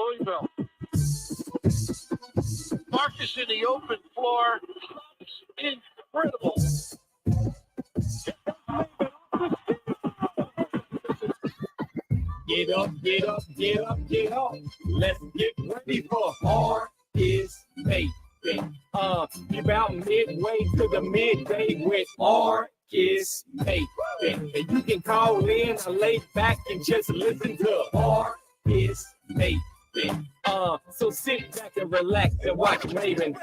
Louisville. Marcus in the open floor. Incredible. Get up, get up, get up, get up. Let's get ready for Hard is Made. About midway to the midday with Hard is Made. And you can call in or lay back and just listen to Hard is Made. So sit back and relax and watch Raven.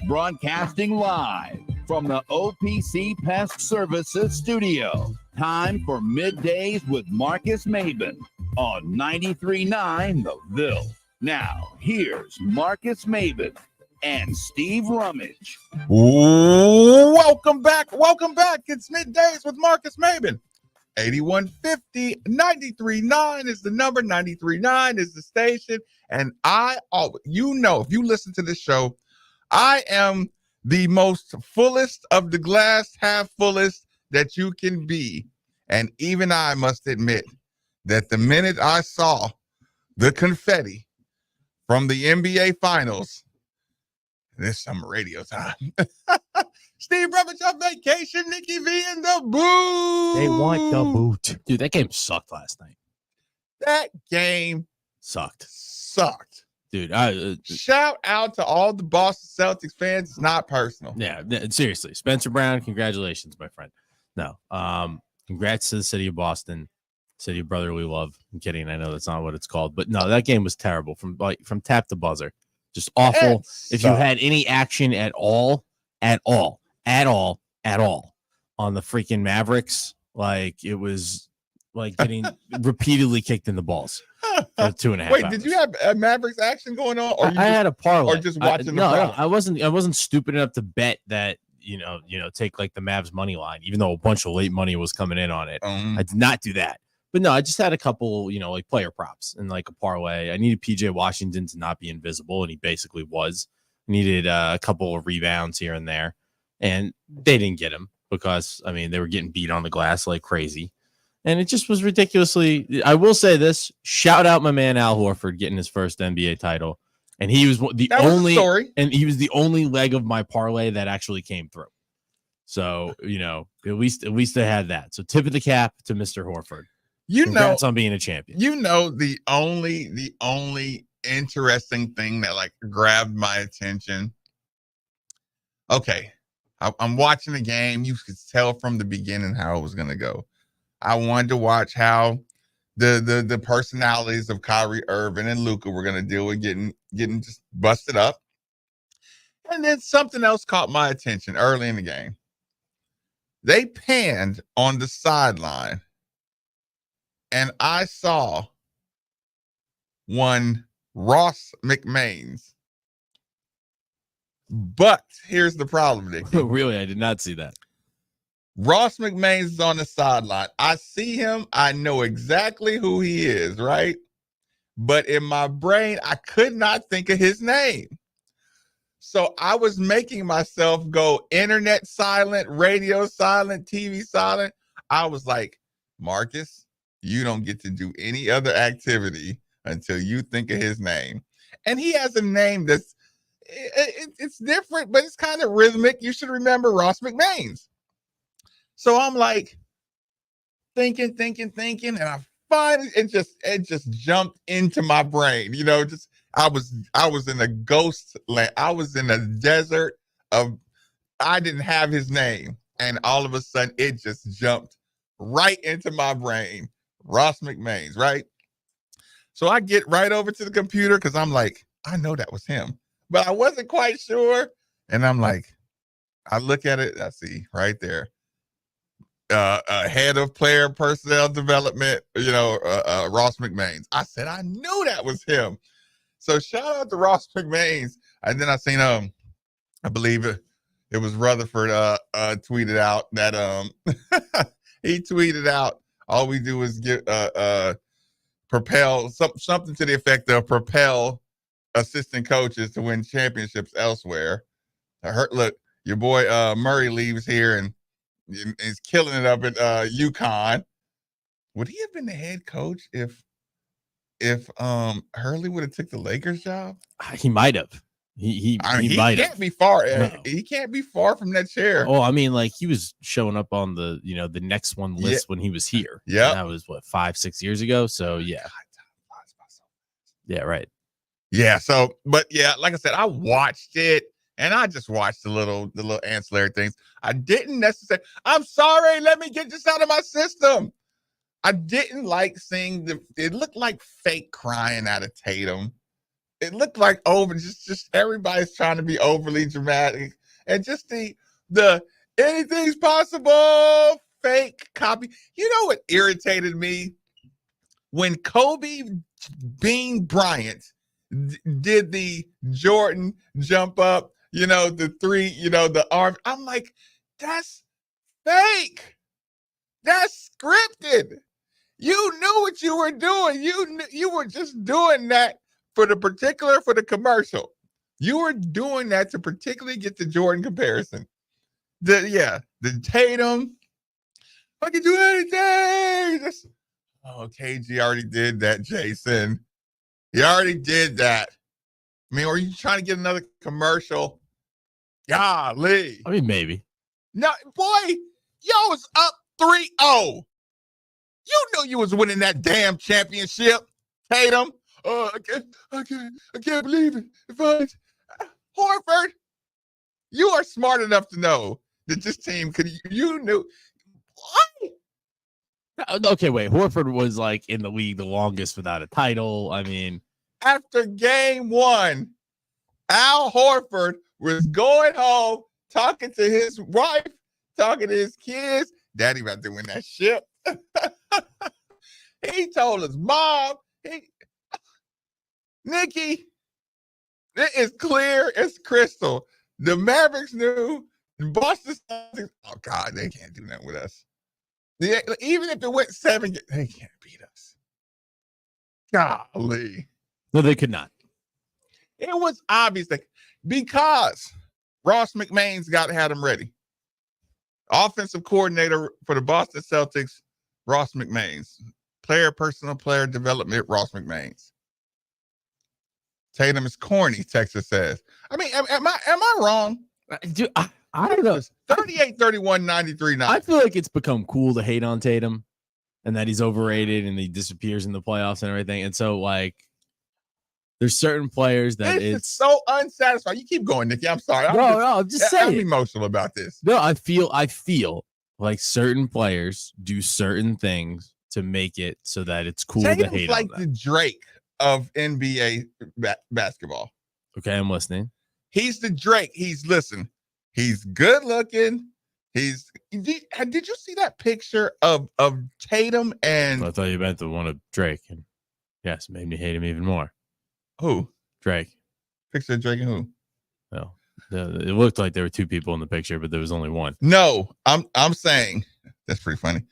Broadcasting live from the OPC Pest Services studio. Time for Middays with Marcus Maben on 93.9 The Ville. Now, here's Marcus Maben and Steve Rummage. Welcome back. Welcome back. It's Middays with Marcus Maben. 8150 93.9 is the number. 93.9 is the station. And if you listen to this show, I am the most fullest of the glass half fullest that you can be. And even I must admit that the minute I saw the confetti from the NBA Finals, this summer radio time. Steve Rummage on vacation, Nikki V in the booth. They want the boot. Dude, that game sucked last night. That game sucked. Dude, shout out to all the Boston Celtics fans. It's not personal. Yeah, seriously. Spencer Brown, congratulations, my friend. No, congrats to the city of Boston, city of brotherly love. I'm kidding. I know that's not what it's called, but no, that game was terrible from tap to buzzer. Just awful. If you had any action at all on the freaking Mavericks, like it was like getting repeatedly kicked in the balls for 2.5 Wait, hours. did you have a Mavericks action going on? Or I had a parlay. Or just watching No, I wasn't stupid enough to bet that, take like the Mavs money line, even though a bunch of late money was coming in on it. I did not do that. But no, I just had a couple, like player props and like a parlay. I needed PJ Washington to not be invisible, and he basically was. Needed a couple of rebounds here and there, and they didn't get him because, they were getting beat on the glass like crazy. And it just was ridiculously. I will say this: shout out my man Al Horford getting his first NBA title, and he was the only leg of my parlay that actually came through. So at least I had that. So tip of the cap to Mr. Horford. Congrats on being a champion. The only interesting thing that like grabbed my attention. Okay, I'm watching the game. You could tell from the beginning how it was gonna go. I wanted to watch how the personalities of Kyrie Irving and Luka were gonna deal with getting just busted up. And then something else caught my attention early in the game. They panned on the sideline, and I saw one Ross McMains. But here's the problem, Nick. Really, I did not see that. Ross McMains is on the sideline. I see him. I know exactly who he is, right? But in my brain, I could not think of his name. So I was making myself go internet silent, radio silent, TV silent. I was like, Marcus, you don't get to do any other activity until you think of his name. And he has a name that's it's different, but it's kind of rhythmic. You should remember Ross McMains. So I'm like thinking, and I finally it just jumped into my brain. I was in a ghost land. I was in a desert of I didn't have his name, and all of a sudden it just jumped right into my brain. Ross McMains, right? So I get right over to the computer because I'm like, I know that was him, but I wasn't quite sure. And I'm like, I look at it, I see right there, head of player personnel development, Ross McMains. I said, I knew that was him. So shout out to Ross McMains. And then I seen I believe it was Rutherford tweeted out that he tweeted out, all we do is get propel something to the effect of propel assistant coaches to win championships elsewhere. Look, your boy Murray leaves here and is killing it up at UConn. Would he have been the head coach if if Hurley would have took the Lakers job? He might have. He might can't have. be far. No. He can't be far from that chair. Oh, I mean, like he was showing up on the the next one list when he was here. Yeah, that was what 5-6 years ago. So yeah, right. Yeah. So, but yeah, like I said, I watched it and I just watched the little ancillary things. I didn't necessarily. I'm sorry. Let me get this out of my system. I didn't like seeing it looked like fake crying out of Tatum. It looked like just everybody's trying to be overly dramatic, and just the anything's possible fake copy. You know what irritated me? When Kobe Bean Bryant did the Jordan jump up, the three, the arm. I'm like, that's fake. That's scripted. You knew what you were doing. You were just doing that for the commercial. You were doing that to particularly get the Jordan comparison. The Tatum, I can do anything. KG already did that, Jason. He already did that. I mean, were you trying to get another commercial? Golly. I mean, maybe. No, boy, y'all was up 3-0. You knew you was winning that damn championship, Tatum. I can't believe it. Horford, you are smart enough to know that this team you knew. What? Okay, wait. Horford was like in the league the longest without a title. I mean, after game 1, Al Horford was going home, talking to his wife, talking to his kids. Daddy about to win that ship. He told his mom, Nikki, it is clear as crystal. The Mavericks knew. The Boston Celtics, oh God, they can't do that with us. Even if it went 7, they can't beat us. Golly. No, they could not. It was obvious because Ross McMahon's had him ready. Offensive coordinator for the Boston Celtics, Ross McMahon's. Personal player development, Ross McMahon's. Tatum is corny, Texas says. I mean, am I wrong? Dude, I don't know. 38-31, 93-9. I feel like it's become cool to hate on Tatum and that he's overrated and he disappears in the playoffs and everything. And so, like, there's certain players that it's so unsatisfying. You keep going, Nikki. I'm sorry. I'm just saying. I'm emotional about this. No, I feel like certain players do certain things to make it so that it's cool to hate like on them. The Drake of NBA basketball. Okay, I'm listening. He's the Drake. He's good looking. Did you see that picture of Tatum and I thought you meant the one of Drake, and yes, it made me hate him even more. Who? Drake. Picture of Drake and who? No. It looked like there were two people in the picture, but there was only one. No, I'm saying that's pretty funny.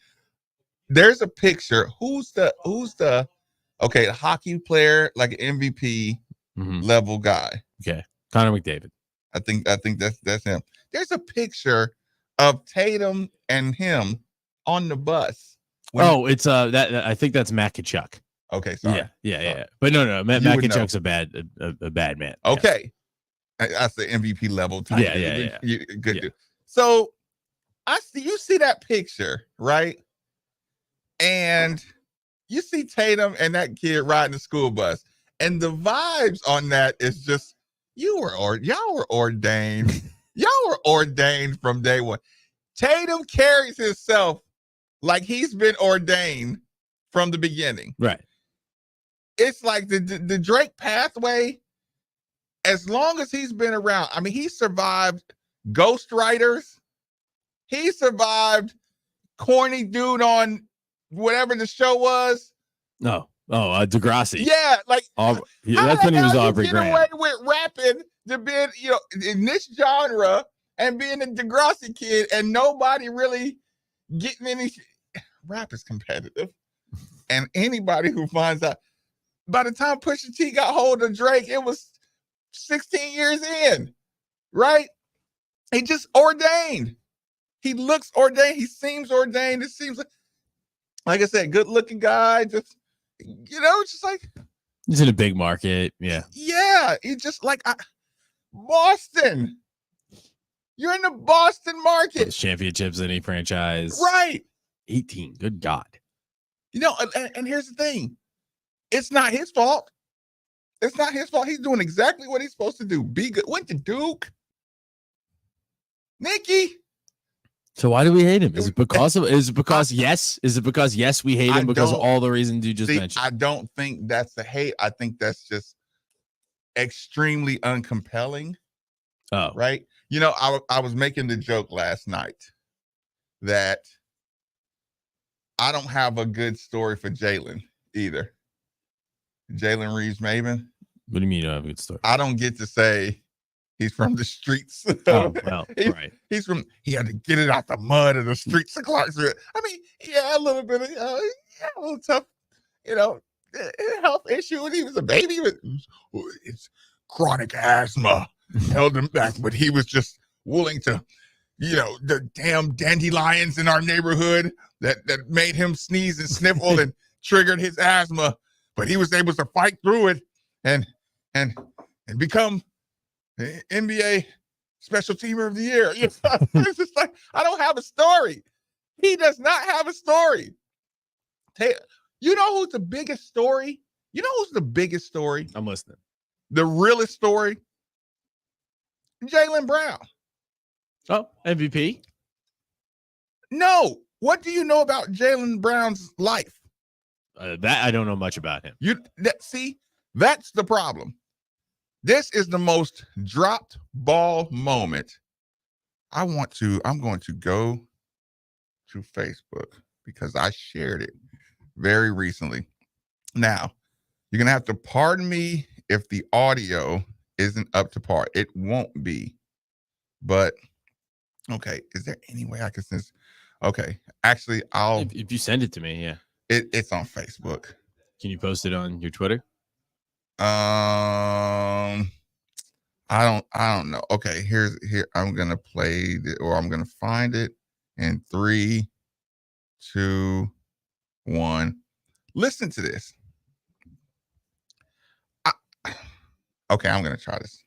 There's a picture. Who's the hockey player, like an MVP level guy? Okay, Connor McDavid. I think that's him. There's a picture of Tatum and him on the bus. It's I think that's Matt Kachuk. Okay, sorry. Yeah. But no, Matt Kachuk's a bad man. Okay, that's the MVP level type. Yeah. Good dude. So you see that picture, right? And you see Tatum and that kid riding the school bus, and the vibes on that is just y'all were ordained. Y'all were ordained from day one. Tatum carries himself like he's been ordained from the beginning. Right. It's like the Drake pathway. As long as he's been around, I mean, he survived ghostwriters. He survived corny dude on whatever the show was. No. Oh, Degrassi. Yeah, like that's when he was Aubrey Graham. Away with rapping to be, in this genre and being a Degrassi kid, and nobody really getting any. Rap is competitive, and anybody who finds out. By the time Pusha T got hold of Drake, it was 16 years in, right? He just ordained. He looks ordained. He seems ordained. It seems like I said, good looking guy. Just It's just like, He's in a big market. Yeah. yeah, it's just like Boston. You're in the Boston market. Most championships in any franchise. Right. 18. Good God. And here's the thing. It's not his fault. It's not his fault. He's doing exactly what he's supposed to do. Be good. Went to Duke. Nikki. So why do we hate him? Is it because yes we hate him because of all the reasons you just mentioned? I don't think that's the hate. I think that's just extremely uncompelling. Oh, right. I was making the joke last night that I don't have a good story for Jaylen either. Jaylen Reeves-Maybin. What do you mean you don't have a good story? I don't get to say he's from the streets. Oh, well, right. He had to get it out the mud of the streets of Clarksville. I mean, yeah, a little bit of, a little tough, health issue when he was a baby. It's chronic asthma held him back, but he was just willing to, the damn dandelions in our neighborhood that made him sneeze and sniffle and triggered his asthma. But he was able to fight through it and become NBA Special Teamer of the Year. It's just like, I don't have a story. He does not have a story. You know who's the biggest story? You know who's the biggest story? I'm listening. The realest story? Jaylen Brown. Oh, MVP? No. What do you know about Jaylen Brown's life? That I don't know much about him. See, that's the problem. This is the most dropped ball moment. I'm going to go to Facebook because I shared it very recently. Now, you're going to have to pardon me if the audio isn't up to par. It won't be. But, okay, is there any way I can sense? Okay, actually, If you send it to me, yeah. It's on Facebook. Can you post it on your Twitter? I don't know. Okay, here I'm gonna play it, or I'm gonna find it in 3, 2, 1. Listen to this. Okay, I'm gonna try this.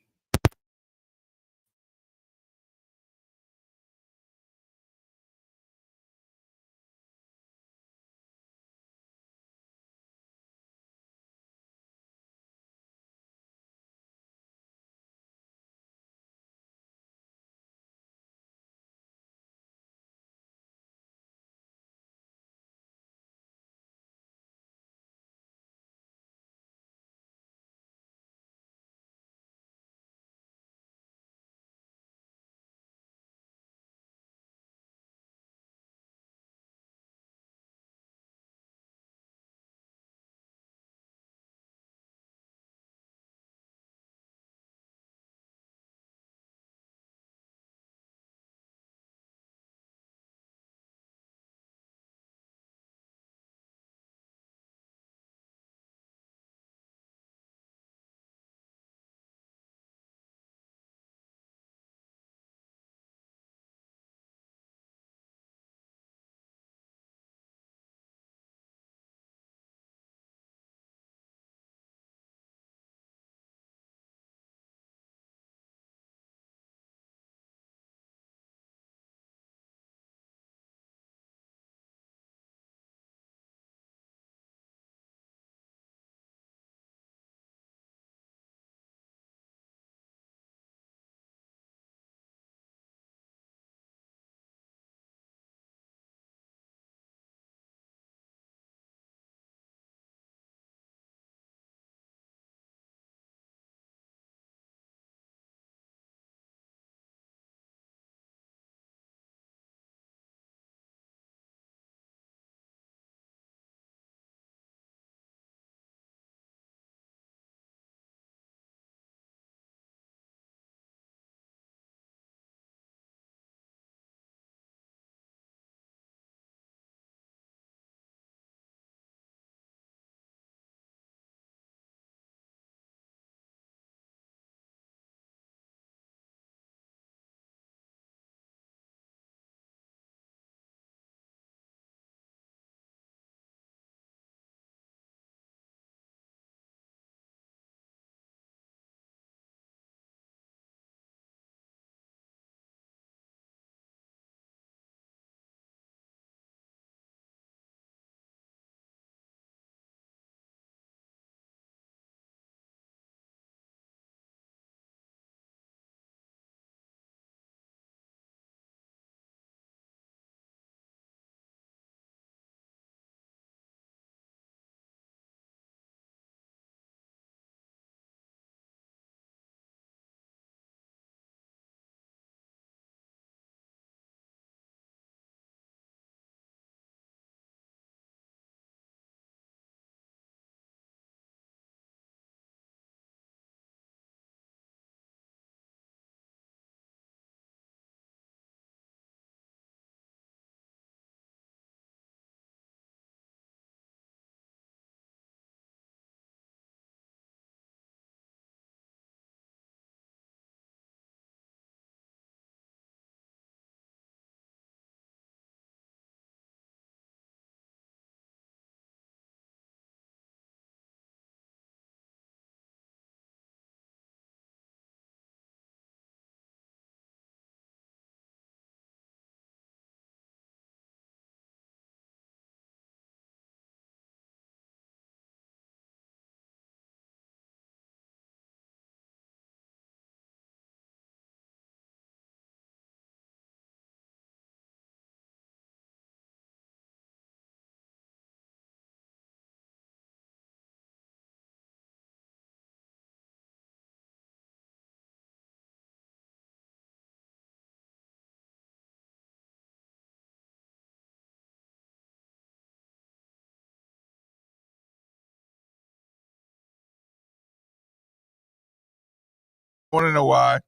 Want to know why?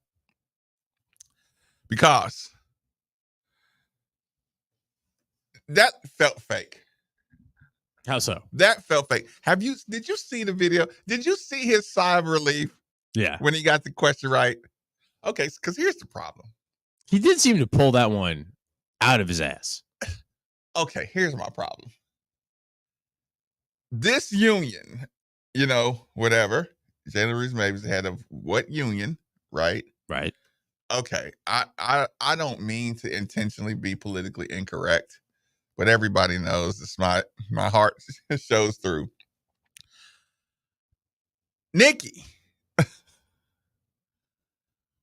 Because that felt fake. How so? That felt fake. Did you see the video? Did you see his sigh of relief Yeah. when he got the question right? Okay, because here's the problem. He did seem to pull that one out of his ass. Okay, here's my problem. This union, whatever. Jaylen Reeves Maybin is the head of what union, right? Right. Okay, I don't mean to intentionally be politically incorrect, but everybody knows this. My heart shows through. Nikki,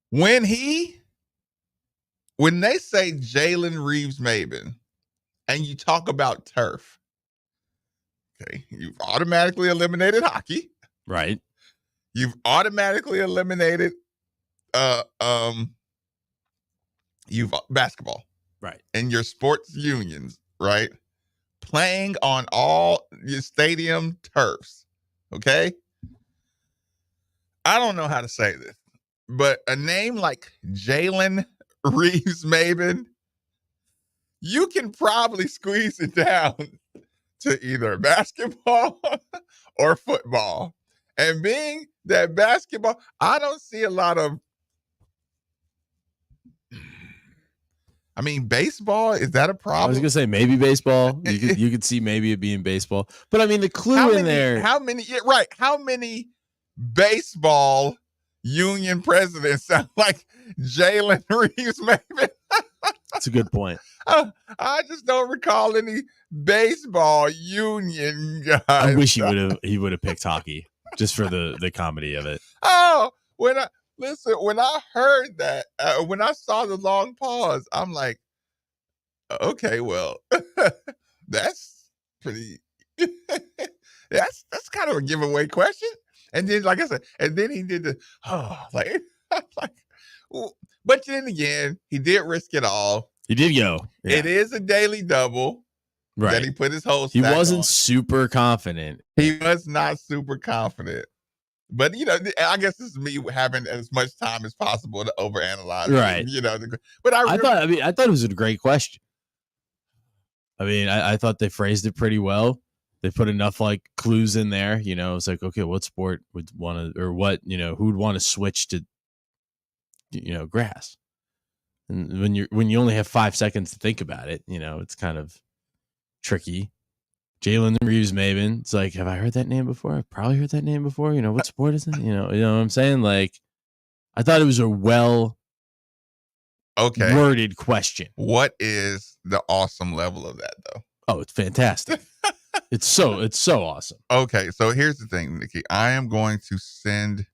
when they say Jaylen Reeves Maybin and you talk about turf, okay, you've automatically eliminated hockey. Right. You've automatically eliminated you've basketball. Right. And your sports unions, right? Playing on all your stadium turfs. Okay? I don't know how to say this, but a name like Jaylen Reeves Maybin, you can probably squeeze it down to either basketball or football. And being that basketball, I don't see a lot of, I mean, baseball, is that a problem? I was gonna say maybe baseball. You could see maybe it being baseball, but I mean the clue in there. How many baseball union presidents sound like Jaylen Reeves Maybin? That's a good point. I just don't recall any baseball union guys. I wish he would have picked hockey just for the comedy of it. Oh, when I heard that, when I saw the long pause, I'm like, okay, well, that's pretty. that's kind of a giveaway question. And then, like I said, and then he did but then again, he did risk it all. He did go. Yeah. It is a daily double. Right. That he put his whole. He wasn't super confident. He was not super confident. But I guess this is me having as much time as possible to overanalyze. Right. But I thought it was a great question. I mean, I thought they phrased it pretty well. They put enough like clues in there. It's like, okay, what sport would want to, or what, who would want to switch to, grass? And when you only have 5 seconds to think about it, it's kind of tricky. Jaylen Reeves Maybin. It's like, have I heard that name before? I've probably heard that name before. What sport is that? You know what I'm saying? Like, I thought it was a worded question. What is the awesome level of that though? Oh, it's fantastic. It's so awesome. Okay, so here's the thing, Nikki. I am going to send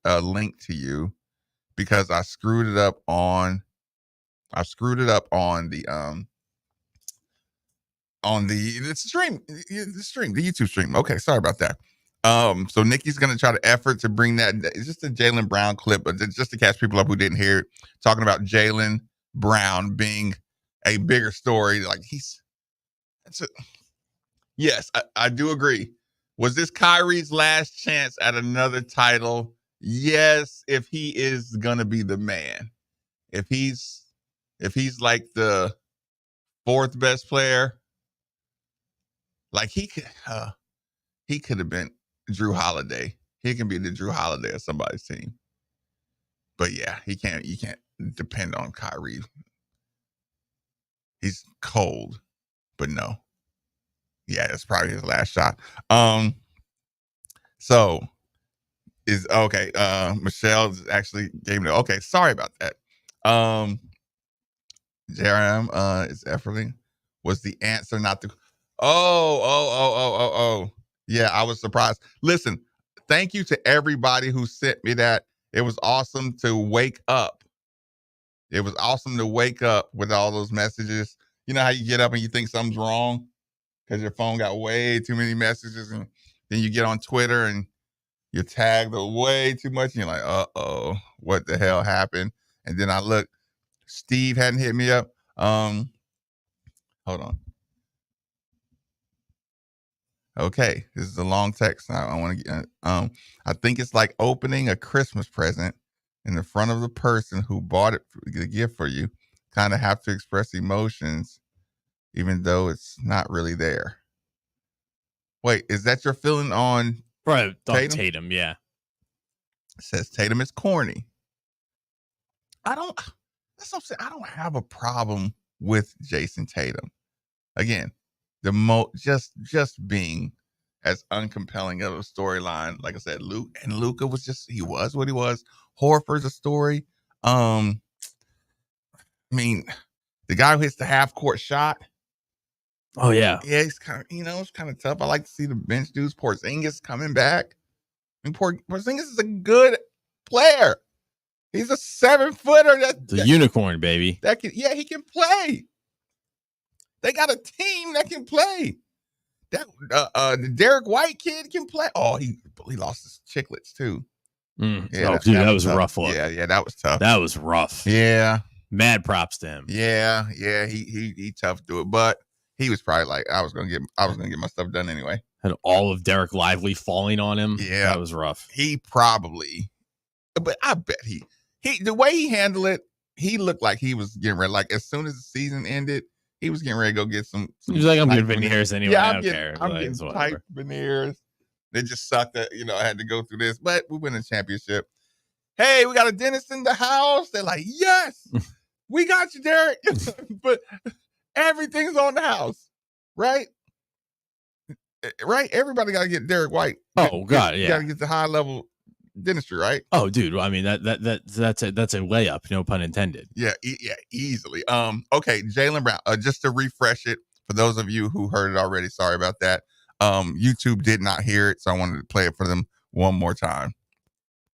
a link to you because I screwed it up on the the YouTube stream. Okay, sorry about that. So Nikki's gonna try to effort to bring that. It's just a Jaylen Brown clip, but just to catch people up who didn't hear it, talking about Jaylen Brown being a bigger story. Like yes, I do agree. Was this Kyrie's last chance at another title? Yes, if he is gonna be the man. If he's like the fourth best player. Like he could have been Drew Holiday. He can be the Drew Holiday of somebody's team. But yeah, you can't depend on Kyrie. He's cold, but no. Yeah, that's probably his last shot. So is okay. Michelle actually gave me okay, sorry about that. JRM is efforting. Was the answer not the Oh. Yeah, I was surprised. Listen, thank you to everybody who sent me that. It was awesome to wake up. It was awesome to wake up with all those messages. You know how you get up and you think something's wrong because your phone got way too many messages, and then you get on Twitter and you're tagged way too much, and you're like, uh-oh, what the hell happened? And then I look, Steve hadn't hit me up. Hold on. Okay, this is a long text. I want to get. I think it's like opening a Christmas present in the front of the person who bought it, the gift for you. Kind of have to express emotions, even though it's not really there. Wait, is that your feeling on Right, Tatum? Yeah. It says Tatum is corny. That's what I'm saying. I don't have a problem with Jason Tatum. Again, just being as uncompelling of a storyline. Like I said, Luka was he was what he was. Horford's a story. I mean, the guy who hits the half court shot. Oh yeah. Yeah, he's kind of, it's kind of tough. I like to see the bench dudes. Porzingis coming back. I mean, Porzingis is a good player. He's a 7-footer. That's a unicorn, baby. He can play. They got a team that can play. That the Derek White kid can play. Oh, he lost his chiclets too. Yeah, that was a rough one. Yeah, that was tough. That was rough. Yeah, mad props to him. Yeah, he tough to it, but he was probably like, I was gonna get my stuff done anyway. Had all of Derek Lively falling on him. Yeah, that was rough. He probably, but I bet he the way he handled it, he looked like he was getting ready. Like as soon as the season ended, he was getting ready to go get some. He was like, I'm getting veneers anyway. Yeah, I don't care. I'm getting tight veneers. It just sucked that, I had to go through this, but we win a championship. Hey, we got a dentist in the house. They're like, yes, we got you, Derek. But everything's on the house, right? Right? Everybody got to get Derek White. Oh, God, yeah. You got to get the high level dentistry, right? Oh, dude. I mean, that's a layup, no pun intended. Yeah, easily. Okay, Jaylen Brown. Just to refresh it for those of you who heard it already. Sorry about that. YouTube did not hear it, so I wanted to play it for them one more time.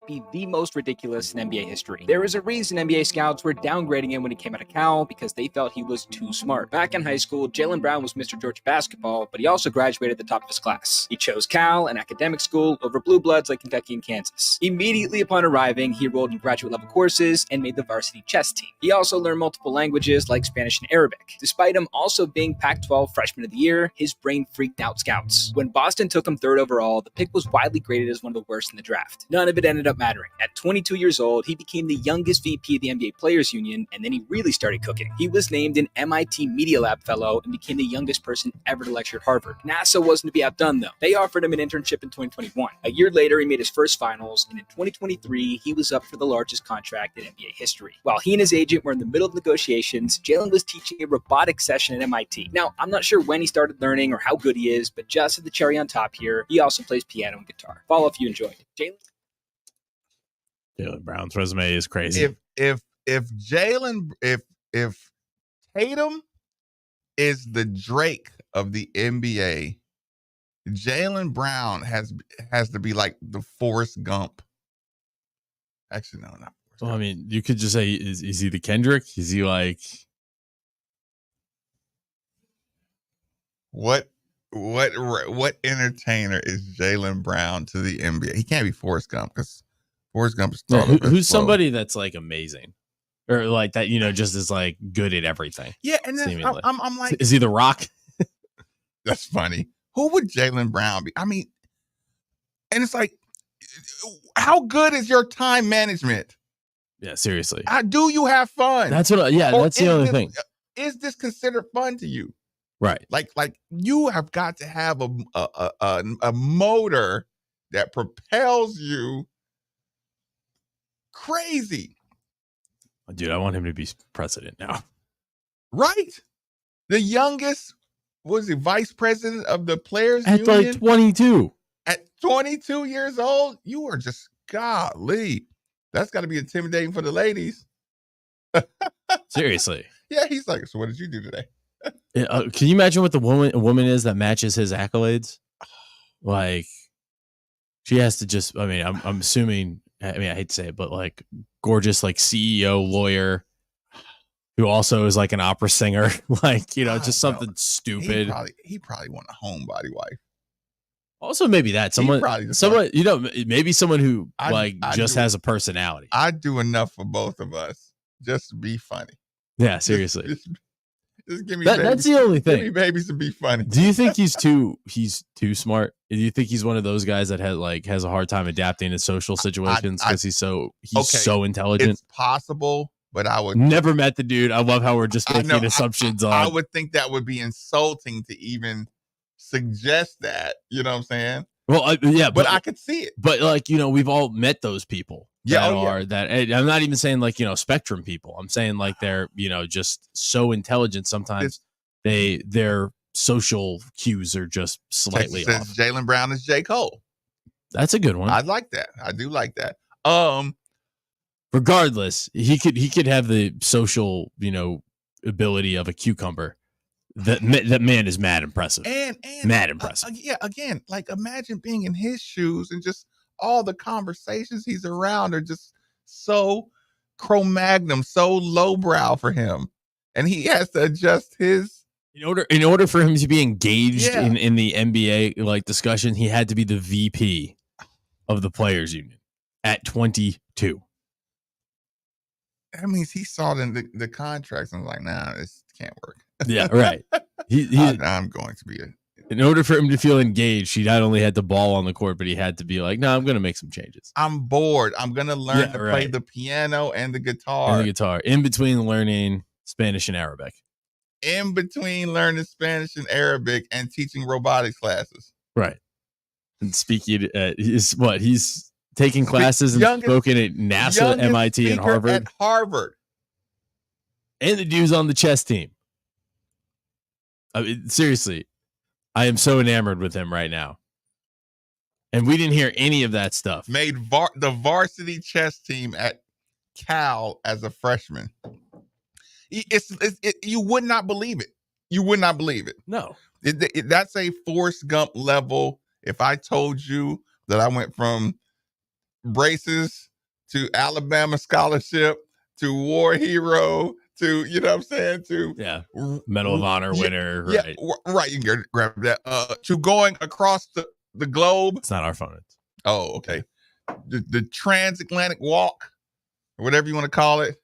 Be the most ridiculous in NBA history. There is a reason NBA scouts were downgrading him when he came out of Cal because they felt he was too smart. Back in high school, Jaylen Brown was Mr. Georgia basketball, but he also graduated at the top of his class. He chose Cal, an academic school, over blue bloods like Kentucky and Kansas. Immediately upon arriving, he enrolled in graduate level courses and made the varsity chess team. He also learned multiple languages like Spanish and Arabic. Despite him also being Pac-12 Freshman of the Year, his brain freaked out scouts. When Boston took him 3rd overall, the pick was widely graded as one of the worst in the draft. None of it ended up mattering. At 22 years old, he became the youngest VP of the NBA Players Union, and then he really started cooking. He was named an MIT Media Lab Fellow and became the youngest person ever to lecture at Harvard. NASA wasn't to be outdone, though. They offered him an internship in 2021. A year later, he made his first finals, and in 2023, he was up for the largest contract in NBA history. While he and his agent were in the middle of negotiations, Jaylen was teaching a robotics session at MIT. Now, I'm not sure when he started learning or how good he is, but just as the cherry on top here, he also plays piano and guitar. Follow if you enjoyed. Jaylen Brown's resume is crazy. If Tatum is the Drake of the NBA, Jaylen Brown has to be like the Forrest Gump. Actually, no, not. Well, I mean, you could just say, is he the Kendrick? Is he like what entertainer is Jaylen Brown to the NBA? He can't be Forrest Gump because Forrest Gump is who's somebody that's like amazing or like that, just is like good at everything. Yeah, and then I'm like, is he The Rock? That's funny. Who would Jaylen Brown be? I mean, and it's like, how good is your time management? Yeah, seriously. Do you have fun? That's what. That's the other thing. Is this considered fun to you? Right. Like you have got to have a motor that propels you crazy. Dude, I want him to be president now. Right? The youngest was the vice president of the Players Union. At like 22. At 22 years old, you are just, golly. That's got to be intimidating for the ladies. Seriously. Yeah, he's like, so what did you do today? Can you imagine what a woman is that matches his accolades? Like, she has to just, I mean, I'm assuming, I hate to say it, but like gorgeous, like CEO lawyer who also is like an opera singer, like, just something stupid. He probably want a homebody wife. Also, maybe that someone, maybe someone who just has a personality. I'd do enough for both of us just to be funny. Yeah, seriously. Just give me That's the only Give me thing. babies to be funny. Do you think he's too smart? Do you think he's one of those guys that has a hard time adapting to social situations because he's so intelligent? It's possible, but I would never met the dude. I love how we're just making assumptions on. I would think that would be insulting to even suggest that. You know what I'm saying? Well, yeah, but I could see it. But we've all met those people. That I'm not even saying spectrum people. I'm saying they're just so intelligent. Sometimes their social cues are just slightly off. Jaylen Brown is J. Cole. That's a good one. I like that. I do like that. Regardless, he could have the social ability of a cucumber. That man is mad impressive. And mad impressive. Again, imagine being in his shoes and just all the conversations he's around are just so Cro-Magnon, so lowbrow for him, and he has to adjust his. In order for him to be engaged in the NBA discussion, he had to be the VP of the Players Union at 22. That means he saw the contracts and was like, nah, this can't work. Yeah, right. I'm going to be in order for him to feel engaged, he not only had the ball on the court, but he had to be like, no, I'm going to make some changes. I'm bored. I'm going to learn to play the piano and the guitar. In between learning Spanish and Arabic. In between learning Spanish and Arabic and teaching robotics classes. Right. And speaking, he's taking classes and spoken at NASA, MIT, and Harvard. At Harvard. And the dude's on the chess team. I mean, seriously, I am so enamored with him right now. And we didn't hear any of that stuff. Made the varsity chess team at Cal as a freshman. You would not believe it. You would not believe it. No. That's a Forrest Gump level. If I told you that I went from braces to Alabama scholarship to war hero to, you know what I'm saying, to Medal of Honor winner. Right. Right. You can grab that. To going across the globe. It's not our phone. Oh, okay. The transatlantic walk, or whatever you want to call it.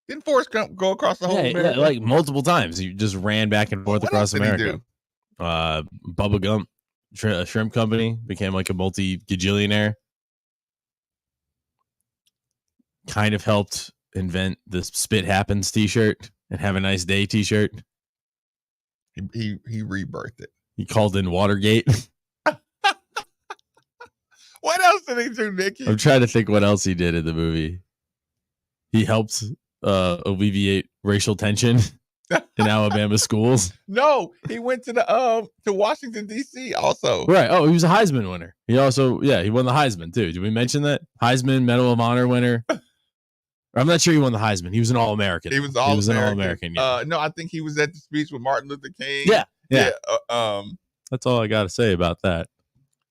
Didn't Forrest Gump go across the whole America? Yeah, multiple times. He just ran back and forth across America. Bubba Gump, a shrimp company, became a multi-gajillionaire. Kind of helped invent the Spit Happens t-shirt and Have a Nice Day t-shirt. He rebirthed it. He called in Watergate. What else did he do, Nikki? I'm trying to think what else he did in the movie. He helped alleviate racial tension in Alabama schools. No, he went to to Washington D.C. also. Right. Oh, he was a Heisman winner. He also he won the Heisman too. Did we mention that? Heisman, Medal of Honor winner. I'm not sure he won the Heisman. He was an All-American. He was an All-American. No, I think he was at the speech with Martin Luther King. Yeah. That's all I got to say about that.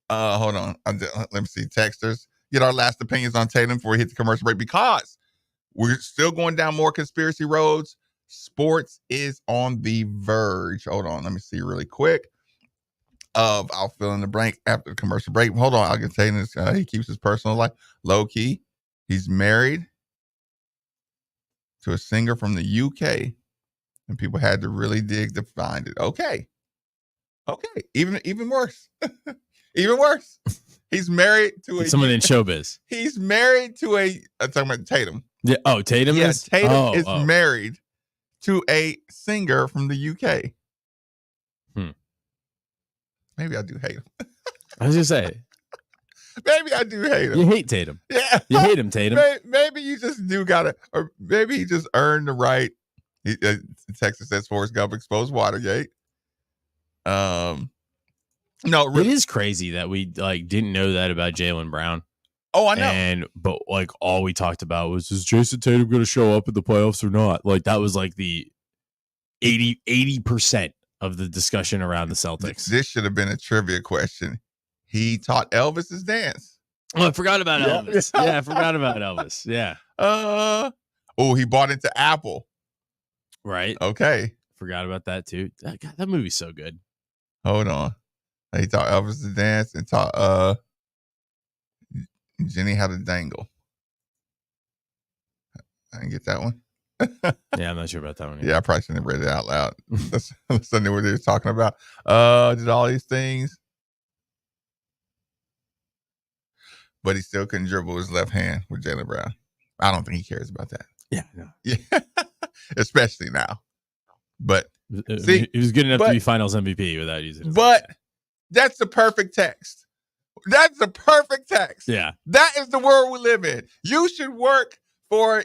Hold on. Let me see. Texters. Get our last opinions on Tatum before we hit the commercial break, because we're still going down more conspiracy roads. Sports is on the verge. Hold on. Let me see really quick. I'll fill in the blank after the commercial break. Hold on. I'll get Tatum this. He keeps his personal life low key. He's married to a singer from the UK, and people had to really dig to find it. Okay. Even worse. Even worse. He's married to someone in showbiz. He's married to I'm talking about Tatum. Yeah. Oh, Tatum is? Tatum is married to a singer from the UK. Maybe I do hate him. I was going to say. Maybe I do hate him. You hate Tatum. Yeah. You hate him, Tatum. Maybe you just do gotta, or maybe he just earned the right. Texas says Forrest Gump exposed Watergate. No, really. It is crazy that we didn't know that about Jaylen Brown. Oh, I know. But all we talked about was, is Jason Tatum going to show up in the playoffs or not? That was the 80% of the discussion around the Celtics. This should have been a trivia question. He taught Elvis his dance. Oh, I forgot about Elvis. Yeah, I forgot about Elvis. Yeah. He bought into Apple. Right. Okay. Forgot about that too. God, that movie's so good. Hold on. He taught Elvis to dance and taught Jenny how to dangle. I didn't get that one. Yeah, I'm not sure about that one. Yeah, I probably shouldn't have read it out loud. That's I knew what they were talking about. Did all these things. But he still couldn't dribble his left hand with Jaylen Brown. I don't think he cares about that. Yeah, no. Yeah. Especially now. But see, he was good enough to be finals MVP without using it. But that's the perfect text. That's the perfect text. Yeah. That is the world we live in. You should work for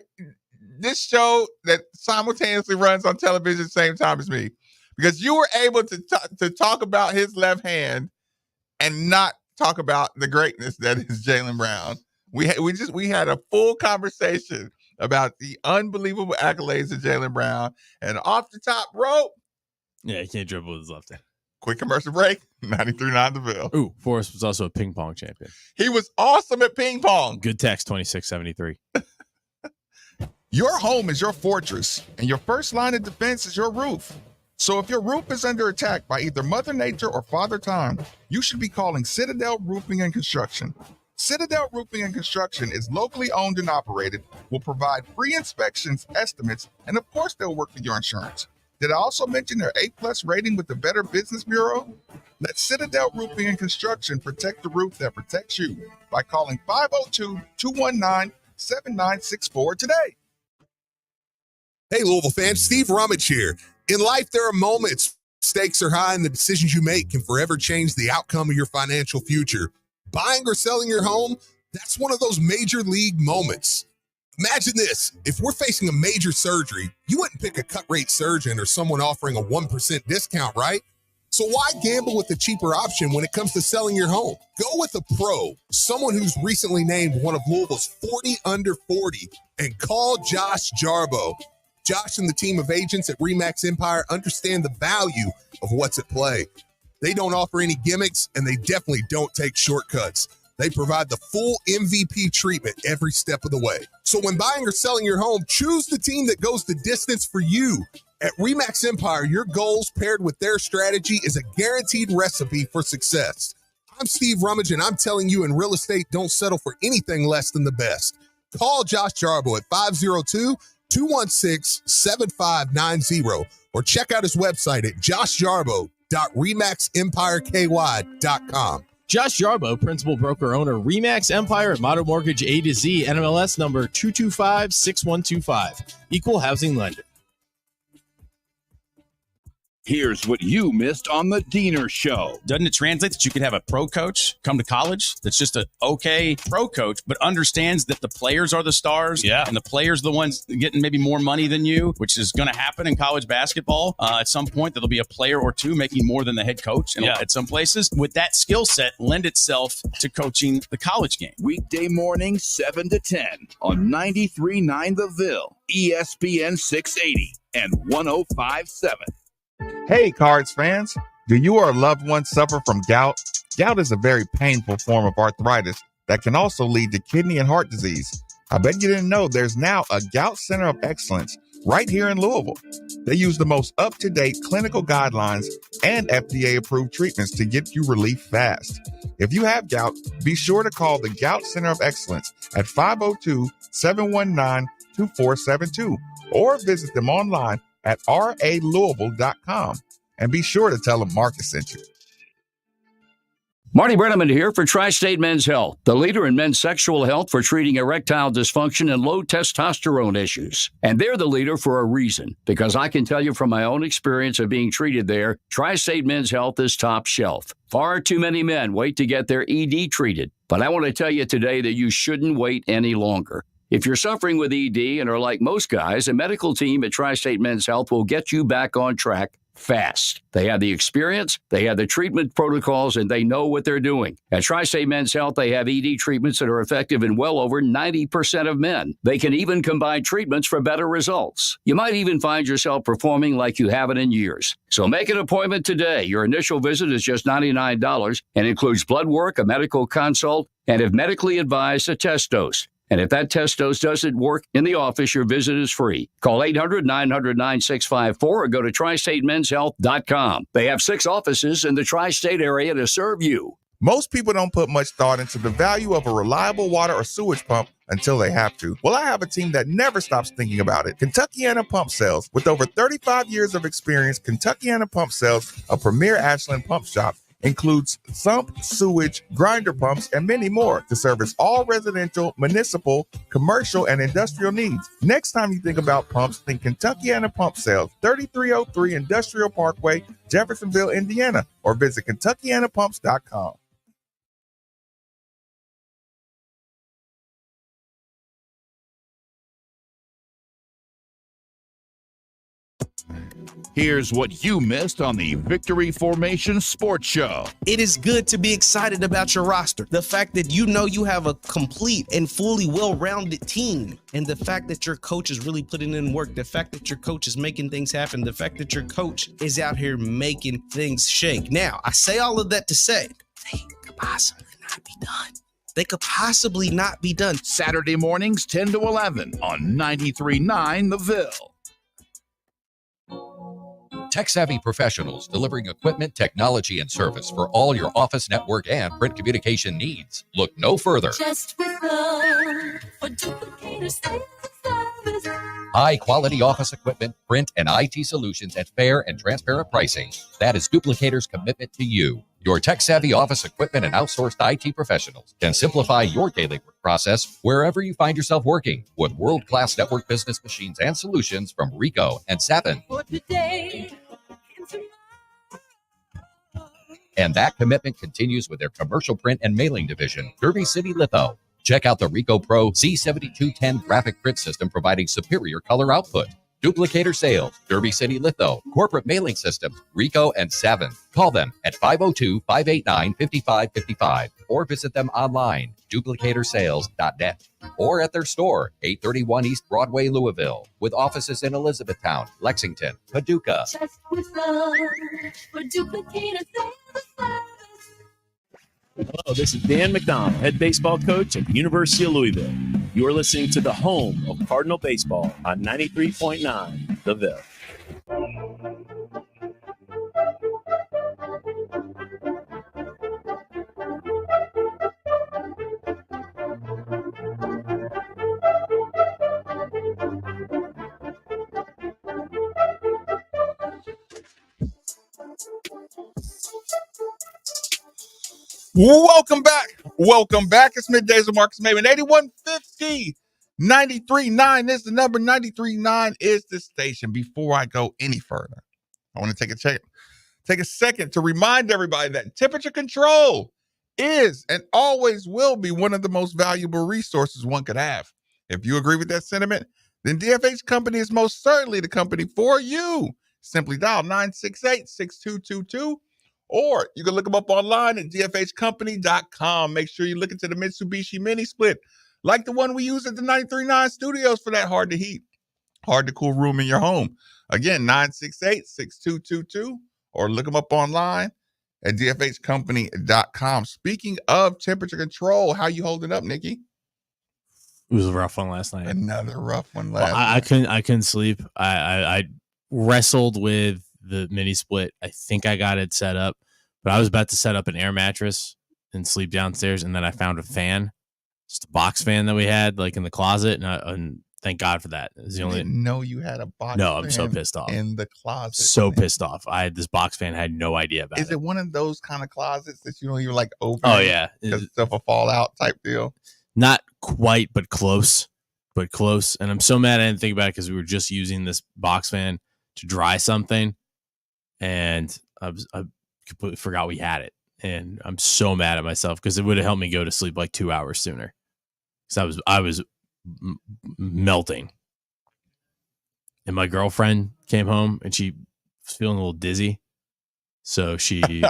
this show that simultaneously runs on television at the same time as me. Because you were able to talk about his left hand and not talk about the greatness that is Jaylen Brown. We had a full conversation about the unbelievable accolades of Jaylen Brown. And off the top rope. Yeah, he can't dribble with his left hand. Quick commercial break. 93.9 The Ville. Ooh, Forrest was also a ping pong champion. He was awesome at ping pong. Good text, 2673. Your home is your fortress, and your first line of defense is your roof. So if your roof is under attack by either Mother Nature or Father Time, you should be calling Citadel Roofing and Construction. Citadel Roofing and Construction is locally owned and operated, will provide free inspections, estimates, and of course they'll work with your insurance. Did I also mention their A+ rating with the Better Business Bureau? Let Citadel Roofing and Construction protect the roof that protects you by calling 502-219-7964 today. Hey, Louisville fans, Steve Rummage here. In life, there are moments. Stakes are high, and the decisions you make can forever change the outcome of your financial future. Buying or selling your home, that's one of those major league moments. Imagine this. If we're facing a major surgery, you wouldn't pick a cut-rate surgeon or someone offering a 1% discount, right? So why gamble with a cheaper option when it comes to selling your home? Go with a pro, someone who's recently named one of Louisville's 40 under 40, and call Josh Jarbo. Josh and the team of agents at RE/MAX Empire understand the value of what's at play. They don't offer any gimmicks, and they definitely don't take shortcuts. They provide the full MVP treatment every step of the way. So when buying or selling your home, choose the team that goes the distance for you. At RE/MAX Empire, your goals paired with their strategy is a guaranteed recipe for success. I'm Steve Rummage, and I'm telling you, in real estate, don't settle for anything less than the best. Call Josh Jarbo at 502-216-7590 or check out his website at joshjarbo.remaxempireky.com. Josh Jarbo, principal broker owner, RE/MAX Empire at Motto Mortgage A to Z, NMLS number 2256125. Equal housing lender. Here's what you missed on the Diener Show. Doesn't it translate that you could have a pro coach come to college that's just a okay pro coach, but understands that the players are the stars, and the players are the ones getting maybe more money than you, which is going to happen in college basketball. At some point, there'll be a player or two making more than the head coach at some places. With that skill set, lend itself to coaching the college game. Weekday morning, 7 to 10 on 93.9 The Ville, ESPN 680 and 105.7. Hey, Cards fans. Do you or a loved one suffer from gout? Gout is a very painful form of arthritis that can also lead to kidney and heart disease. I bet you didn't know there's now a Gout Center of Excellence right here in Louisville. They use the most up-to-date clinical guidelines and FDA-approved treatments to get you relief fast. If you have gout, be sure to call the Gout Center of Excellence at 502-719-2472 or visit them online at ralouisville.com. And be sure to tell them Marcus sent you. Marty Brenneman here for Tri-State Men's Health, the leader in men's sexual health for treating erectile dysfunction and low testosterone issues. And they're the leader for a reason, because I can tell you from my own experience of being treated there, Tri-State Men's Health is top shelf. Far too many men wait to get their ED treated. But I want to tell you today that you shouldn't wait any longer. If you're suffering with ED and are like most guys, a medical team at Tri-State Men's Health will get you back on track fast. They have the experience, they have the treatment protocols, and they know what they're doing. At Tri-State Men's Health, they have ED treatments that are effective in well over 90% of men. They can even combine treatments for better results. You might even find yourself performing like you haven't in years. So make an appointment today. Your initial visit is just $99 and includes blood work, a medical consult, and if medically advised, a test dose. And if that test dose doesn't work in the office, your visit is free. Call 800-900-9654 or go to tristatemenshealth.com. They have 6 offices in the tri-state area to serve you. Most people don't put much thought into the value of a reliable water or sewage pump until they have to. Well, I have a team that never stops thinking about it. Kentuckiana Pump Sales. With over 35 years of experience, Kentuckiana Pump Sales, a premier Ashland pump shop, includes sump, sewage, grinder pumps, and many more to service all residential, municipal, commercial, and industrial needs. Next time you think about pumps, think Kentuckiana Pump Sales, 3303 Industrial Parkway, Jeffersonville, Indiana, or visit KentuckianaPumps.com. Here's what you missed on the Victory Formation Sports Show. It is good to be excited about your roster. The fact that you know you have a complete and fully well-rounded team, and the fact that your coach is really putting in work, the fact that your coach is making things happen, the fact that your coach is out here making things shake. Now, I say all of that to say they could possibly not be done. They could possibly not be done. Saturday mornings, 10 to 11 on 93.9 The Ville. Tech-savvy professionals delivering equipment, technology, and service for all your office, network, and print communication needs. Look no further. Just with love for duplicators and service. High-quality office equipment, print, and IT solutions at fair and transparent pricing. That is Duplicator's commitment to you. Your tech-savvy office equipment and outsourced IT professionals can simplify your daily work process wherever you find yourself working with world-class network business machines and solutions from Ricoh and Sapin. For today and tomorrow. And that commitment continues with their commercial print and mailing division, Derby City Litho. Check out the Ricoh Pro C7210 graphic print system providing superior color output. Duplicator Sales, Derby City Litho, Corporate Mailing Systems, Ricoh and Savin. Call them at 502-589-5555 or visit them online, duplicatorsales.net, or at their store, 831 East Broadway, Louisville, with offices in Elizabethtown, Lexington, Paducah. Just with love for duplicators and service. Hello, this is Dan McDonald, head baseball coach at the University of Louisville. You are listening to the home of Cardinal baseball on 93.9 The Ville. Welcome back. Welcome back. It's Middays with Marcus Maven. 8150 93.9 is the number. 93.9 is the station. Before I go any further, I want to take a second to remind everybody that temperature control is and always will be one of the most valuable resources one could have. If you agree with that sentiment, then DFH Company is most certainly the company for you. Simply dial 968-6222. Or you can look them up online at dfhcompany.com. Make sure you look into the Mitsubishi Mini Split, like the one we use at the 93.9 studios for that hard to heat, hard to cool room in your home. Again, 968-6222, or look them up online at dfhcompany.com. Speaking of temperature control, how you holding up, Nikki? It was a rough one last night. Another rough one last night. I couldn't sleep. I wrestled with the mini split. I think I got it set up, but I was about to set up an air mattress and sleep downstairs, and then I found a fan, just a box fan that we had like in the closet, and thank God for that. It was the only. Didn't know you had a box. No, fan I'm so pissed off in the closet. So pissed off. I had this box fan, had no idea about it. Is it one of those kind of closets that you don't even like open? Oh yeah, because stuff will fall out type deal. Not quite, but close. And I'm so mad I didn't think about it because we were just using this box fan to dry something. And I completely forgot we had it. And I'm so mad at myself because it would have helped me go to sleep like 2 hours sooner. Because I was melting. And my girlfriend came home and she was feeling a little dizzy. So she laid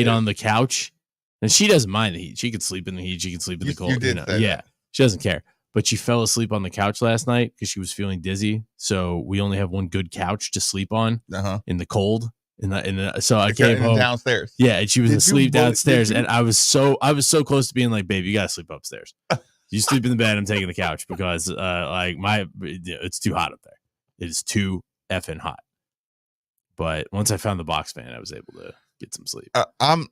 on the couch. And she doesn't mind the heat. She could sleep in the heat. She could sleep in the cold. Yeah, she doesn't care. But she fell asleep on the couch last night because she was feeling dizzy. So we only have one good couch to sleep on in the cold. So I came home downstairs. Yeah, and she was asleep downstairs. And I was so close to being like, babe, you gotta sleep upstairs. You sleep in the bed. I'm taking the couch because it's too hot up there. It is too effing hot. But once I found the box fan, I was able to. get some sleep.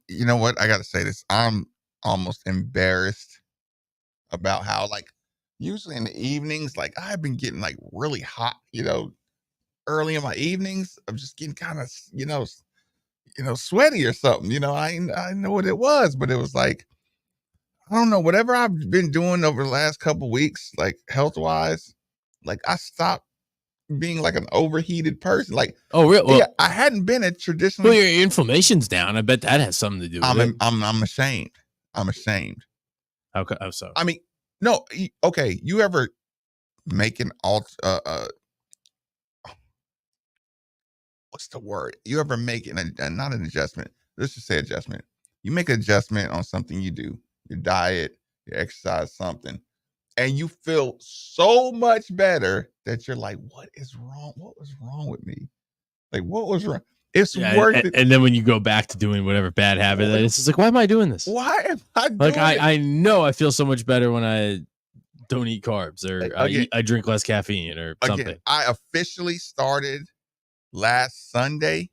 You know what? I got to say this. I'm almost embarrassed about how, like, usually in the evenings, like, I've been getting like really hot, early in my evenings. I'm just getting kind of, sweaty or something. I know what it was, but it was like, I don't know, whatever I've been doing over the last couple weeks, like health wise, like I stopped being like an overheated person. Like, oh, really? Well, yeah, I hadn't been a traditional. Well, your inflammation's down. I bet that has something to do with it. I'm ashamed. I'm ashamed. Okay. Oh, so. I mean, no. Okay. You ever make an what's the word? You ever make not an adjustment? Let's just say adjustment. You make an adjustment on something you do, your diet, your exercise, something, and you feel so much better that you're like, what is wrong? What was wrong with me? Like, what was wrong? It's worth it. And then when you go back to doing whatever bad habit that is, it's like, why am I doing this? Why am I doing like it? I know I feel so much better when I don't eat carbs or I drink less caffeine or something. Again, I officially started last Sunday,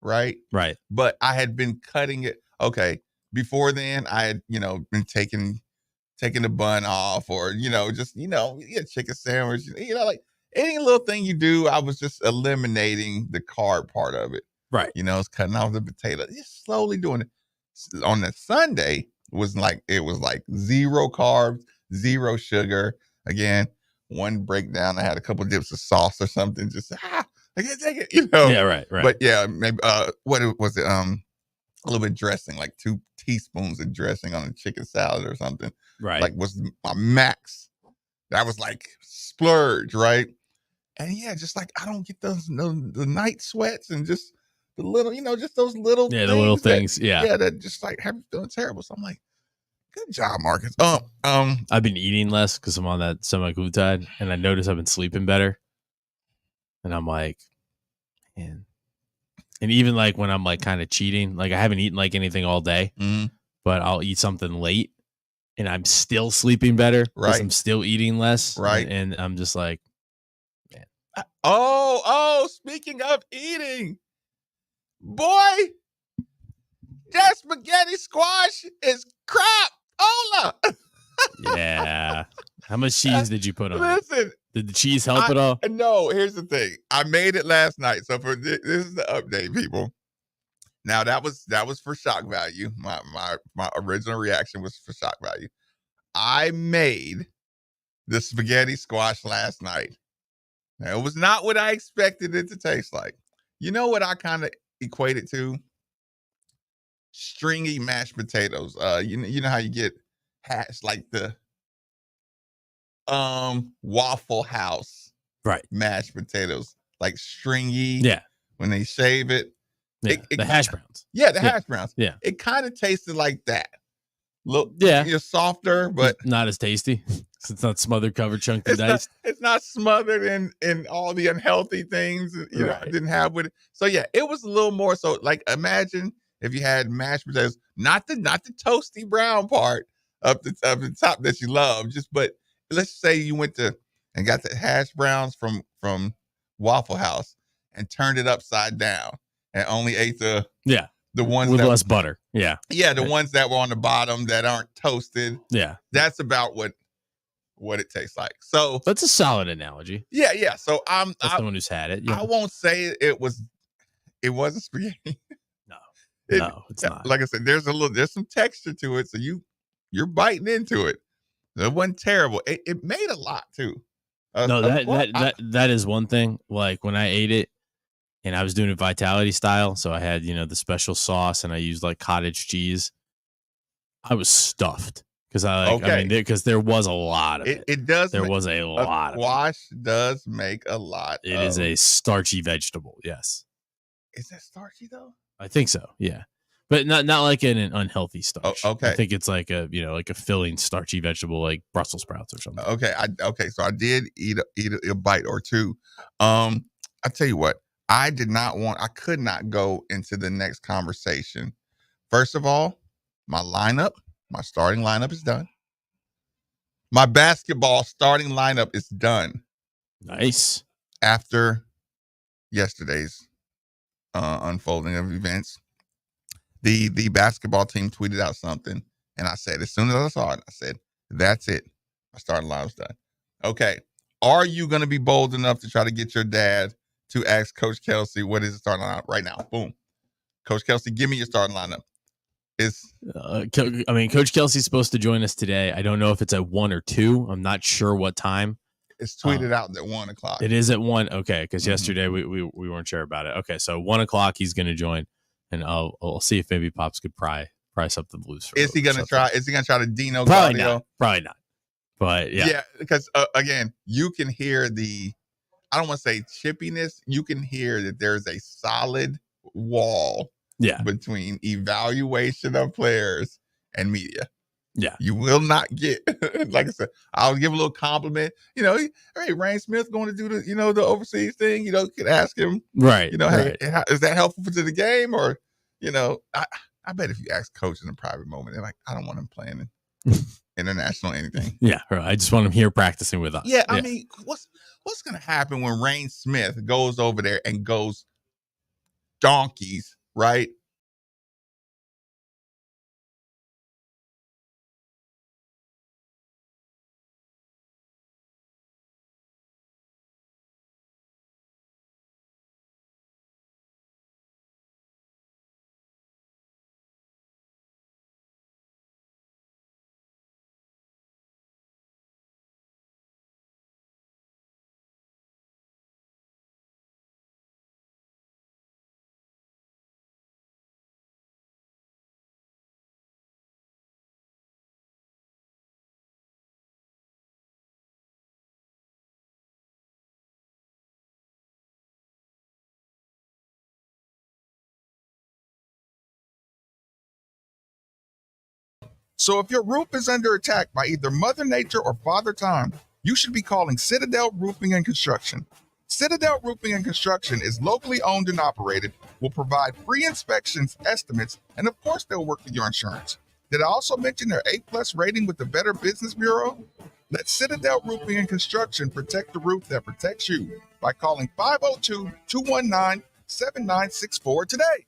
right? Right. But I had been cutting it. Okay. Before then, I had, been taking the bun off or, just, chicken sandwich, like any little thing you do, I was just eliminating the carb part of it. Right. It's cutting off the potato, just slowly doing it. On the Sunday, it was like 0 carbs, 0 sugar. Again, one breakdown, I had a couple dips of sauce or something. Just I can't take it, Yeah, right. But yeah, maybe what was it? A little bit of dressing, like 2 teaspoons of dressing on a chicken salad or something. Right. Like was my max. That was like splurge, right? And yeah, just like I don't get those the night sweats and just the little, just those little the little things. Yeah. That just like have you feeling terrible. So I'm like, good job, Marcus. I've been eating less because I'm on that semaglutide, and I notice I've been sleeping better. And I'm like, man. And even like when I'm like kind of cheating, like I haven't eaten like anything all day, but I'll eat something late, and I'm still sleeping better because I'm still eating less. Right. And I'm just like, man. Oh, speaking of eating, boy, that spaghetti squash is crap. Hola. Yeah. How much cheese did you put on it? Listen. Did the cheese help at all? No, here's the thing. I made it last night. So this is the update, people. Now that was for shock value. My original reaction was for shock value. I made the spaghetti squash last night. Now, it was not what I expected it to taste like. You know what I kind of equate it to? Stringy mashed potatoes. You know how you get hashed like the Waffle House mashed potatoes, like stringy. Yeah. When they shave it. Yeah. The hash browns. Yeah, the hash browns. Yeah. It kind of tasted like that. Look, yeah, you're softer, but not as tasty. It's not smothered, covered, chunked, and diced. It's not smothered in all the unhealthy things you know, didn't have with it. So yeah, it was a little more so like imagine if you had mashed potatoes, not the toasty brown part up the top that you love, but let's say you went to and got the hash browns from Waffle House and turned it upside down and only ate the ones with that less butter. Yeah. Yeah, the ones that were on the bottom that aren't toasted. Yeah. That's about what it tastes like. So that's a solid analogy. Yeah. So I'm the one who's had it. Yeah. I won't say it wasn't spaghetti. No, it's not. Like I said, there's some texture to it, so you're biting into it. It wasn't terrible. It made a lot too. That is one thing. Like when I ate it, and I was doing it Vitality style, so I had the special sauce, and I used like cottage cheese. I was stuffed because because there was a lot of it. It does. There was a lot. Squash does make a lot. It is a starchy vegetable. Yes. Is that starchy though? I think so. Yeah, but not like in an unhealthy starch. Oh, okay. I think it's like a like a filling starchy vegetable like Brussels sprouts or something. Okay. So I did eat a bite or two. I tell you what. I could not go into the next conversation. First of all, my starting lineup is done. My basketball starting lineup is done. Nice. After yesterday's unfolding of events. the basketball team tweeted out something, and I said, as soon as I saw it, I said, that's it. My starting lineup's done. Okay. Are you going to be bold enough to try to get your dad to ask Coach Kelsey what is the starting lineup right now? Boom. Coach Kelsey, give me your starting lineup. Coach Kelsey's supposed to join us today. I don't know if it's at 1 or 2. I'm not sure what time. It's tweeted out at 1 o'clock. It is at 1. Okay, because yesterday we weren't sure about it. Okay, so 1 o'clock he's going to join, and I'll see if maybe Pops could pry something loose. Is he going to try? Is he going to try to Dino? Probably Gaudio? not. Probably not. But yeah, because again, you can hear I don't want to say chippiness. You can hear that there's a solid wall. Between evaluation of players and media. Yeah. You will not get, like I said, I'll give a little compliment. Hey, Rain Smith going to do the overseas thing. You could ask him. Right. Hey, is that helpful to the game? Or, I bet if you ask coach in a private moment, they're like, I don't want him playing international anything. Yeah. Right. I just want him here practicing with us. Yeah. I mean, what's going to happen when Rain Smith goes over there and goes donkeys, right? So if your roof is under attack by either Mother Nature or Father Time, you should be calling Citadel Roofing and Construction. Citadel Roofing and Construction is locally owned and operated, will provide free inspections, estimates, and of course they'll work with your insurance. Did I also mention their A+ rating with the Better Business Bureau? Let Citadel Roofing and Construction protect the roof that protects you by calling 502-219-7964 today.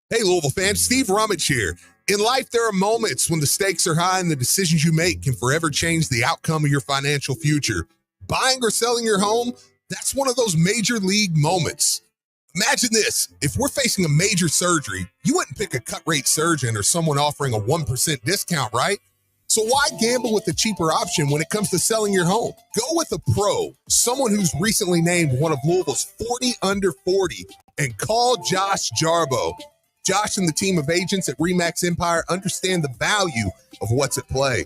Hey, Louisville fans, Steve Rummage here. In life, there are moments when the stakes are high and the decisions you make can forever change the outcome of your financial future. Buying or selling your home, that's one of those major league moments. Imagine this. If we're facing a major surgery, you wouldn't pick a cut-rate surgeon or someone offering a 1% discount, right? So why gamble with a cheaper option when it comes to selling your home? Go with a pro, someone who's recently named one of Louisville's 40 under 40, and call Josh Jarbo. Josh and the team of agents at RE/MAX Empire understand the value of what's at play.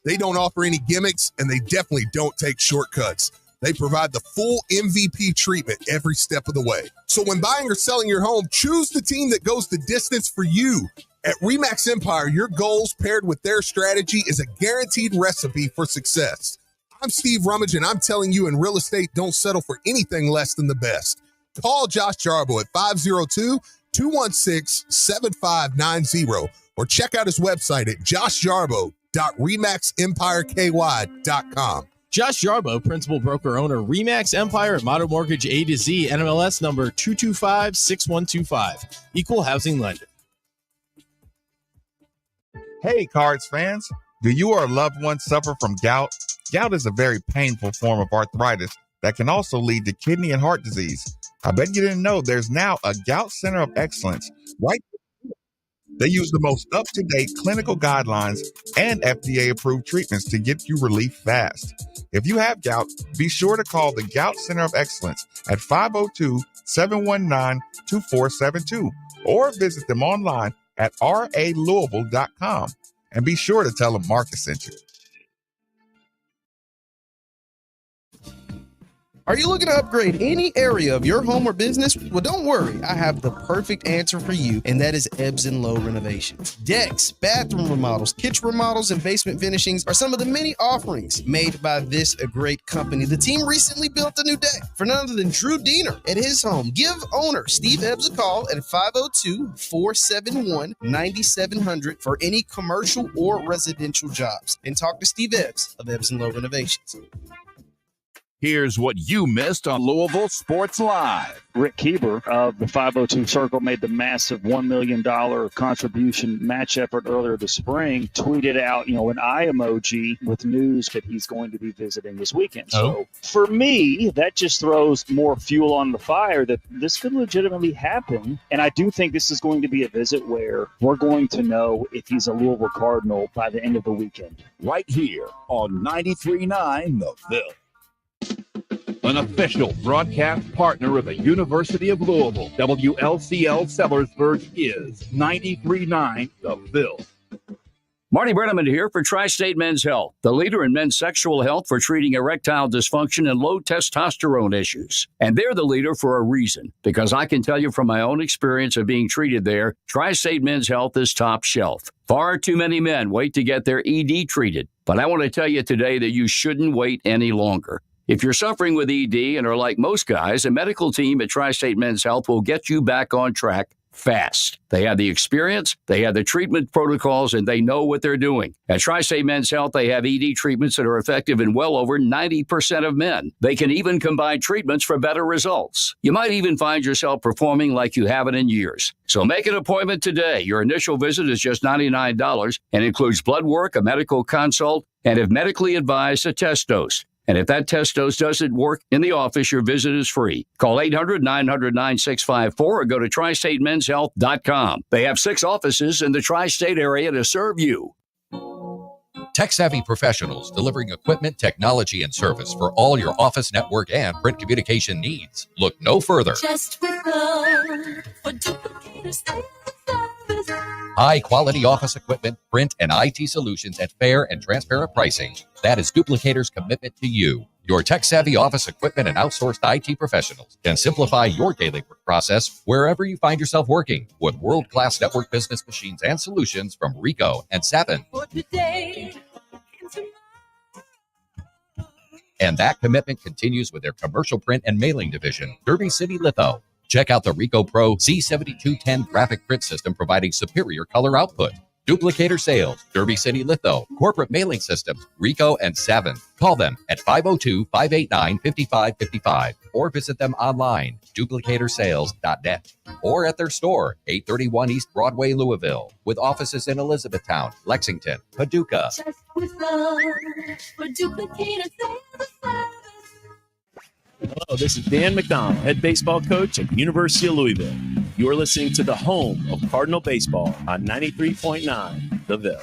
They don't offer any gimmicks, and they definitely don't take shortcuts. They provide the full MVP treatment every step of the way. So when buying or selling your home, choose the team that goes the distance for you. At RE/MAX Empire, your goals paired with their strategy is a guaranteed recipe for success. I'm Steve Rummage, and I'm telling you, in real estate, don't settle for anything less than the best. Call Josh Jarbo at 502-216-7590 or check out his website at joshjarbo.remaxempireky.com. Josh Jarbo, principal broker owner, RE/MAX Empire at Modern Mortgage A to Z, NMLS number 2256125. Equal housing lender. Hey, Cards fans. Do you or a loved one suffer from gout? Gout is a very painful form of arthritis that can also lead to kidney and heart disease. I bet you didn't know there's now a Gout Center of Excellence, right? They use the most up-to-date clinical guidelines and FDA-approved treatments to get you relief fast. If you have gout, be sure to call the Gout Center of Excellence at 502-719-2472 or visit them online at ralouisville.com. And be sure to tell them Marcus sent you. Are you looking to upgrade any area of your home or business? Well, don't worry. I have the perfect answer for you, and that is Ebbs & Low Renovations. Decks, bathroom remodels, kitchen remodels, and basement finishings are some of the many offerings made by this great company. The team recently built a new deck for none other than Drew Diener at his home. Give owner Steve Ebbs a call at 502-471-9700 for any commercial or residential jobs. And talk to Steve Ebbs of Ebbs & Low Renovations. Here's what you missed on Louisville Sports Live. Rick Keeber of the 502 Circle made the massive $1 million contribution match effort earlier this spring, tweeted out, an eye emoji with news that he's going to be visiting this weekend. So for me, that just throws more fuel on the fire that this could legitimately happen. And I do think this is going to be a visit where we're going to know if he's a Louisville Cardinal by the end of the weekend. Right here on 93.9 The Ville. An official broadcast partner of the University of Louisville, WLCL Sellersburg is 93.9 The Ville. Marty Brenneman here for Tri-State Men's Health, the leader in men's sexual health for treating erectile dysfunction and low testosterone issues. And they're the leader for a reason, because I can tell you from my own experience of being treated there, Tri-State Men's Health is top shelf. Far too many men wait to get their ED treated, but I want to tell you today that you shouldn't wait any longer. If you're suffering with ED and are like most guys, a medical team at Tri-State Men's Health will get you back on track fast. They have the experience, they have the treatment protocols, and they know what they're doing. At Tri-State Men's Health, they have ED treatments that are effective in well over 90% of men. They can even combine treatments for better results. You might even find yourself performing like you haven't in years. So make an appointment today. Your initial visit is just $99 and includes blood work, a medical consult, and if medically advised, a test dose. And if that test dose doesn't work in the office, your visit is free. Call 800-900-9654 or go to tristatemenshealth.com. They have 6 offices in the tri-state area to serve you. Tech-savvy professionals delivering equipment, technology, and service for all your office, network, and print communication needs. Look no further. Just with love for duplicators and service. High-quality office equipment, print, and IT solutions at fair and transparent pricing. That is Duplicator's commitment to you. Your tech-savvy office equipment and outsourced IT professionals can simplify your daily work process wherever you find yourself working with world-class network business machines and solutions from Ricoh and Savin. For today and tomorrow. And that commitment continues with their commercial print and mailing division, Derby City Litho. Check out the Ricoh Pro C7210 graphic print system providing superior color output. Duplicator Sales, Derby City Litho, Corporate Mailing Systems, Ricoh and Savin. Call them at 502-589-5555 or visit them online, duplicatorsales.net, or at their store, 831 East Broadway, Louisville, with offices in Elizabethtown, Lexington, Paducah. Just with love for duplicators and service. Hello, this is Dan McDonald, head baseball coach at University of Louisville. You're listening to the home of Cardinal baseball on 93.9 The Ville.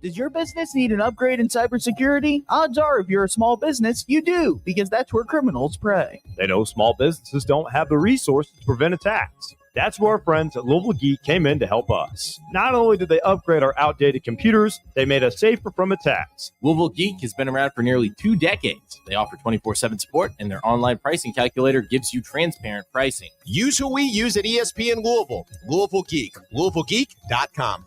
Does your business need an upgrade in cybersecurity? Odds are, if you're a small business, you do, because that's where criminals prey. They know small businesses don't have the resources to prevent attacks. That's where our friends at Louisville Geek came in to help us. Not only did they upgrade our outdated computers, they made us safer from attacks. Louisville Geek has been around for nearly 2 decades. They offer 24/7 support, and their online pricing calculator gives you transparent pricing. Use who we use at ESPN Louisville. Louisville Geek. LouisvilleGeek.com.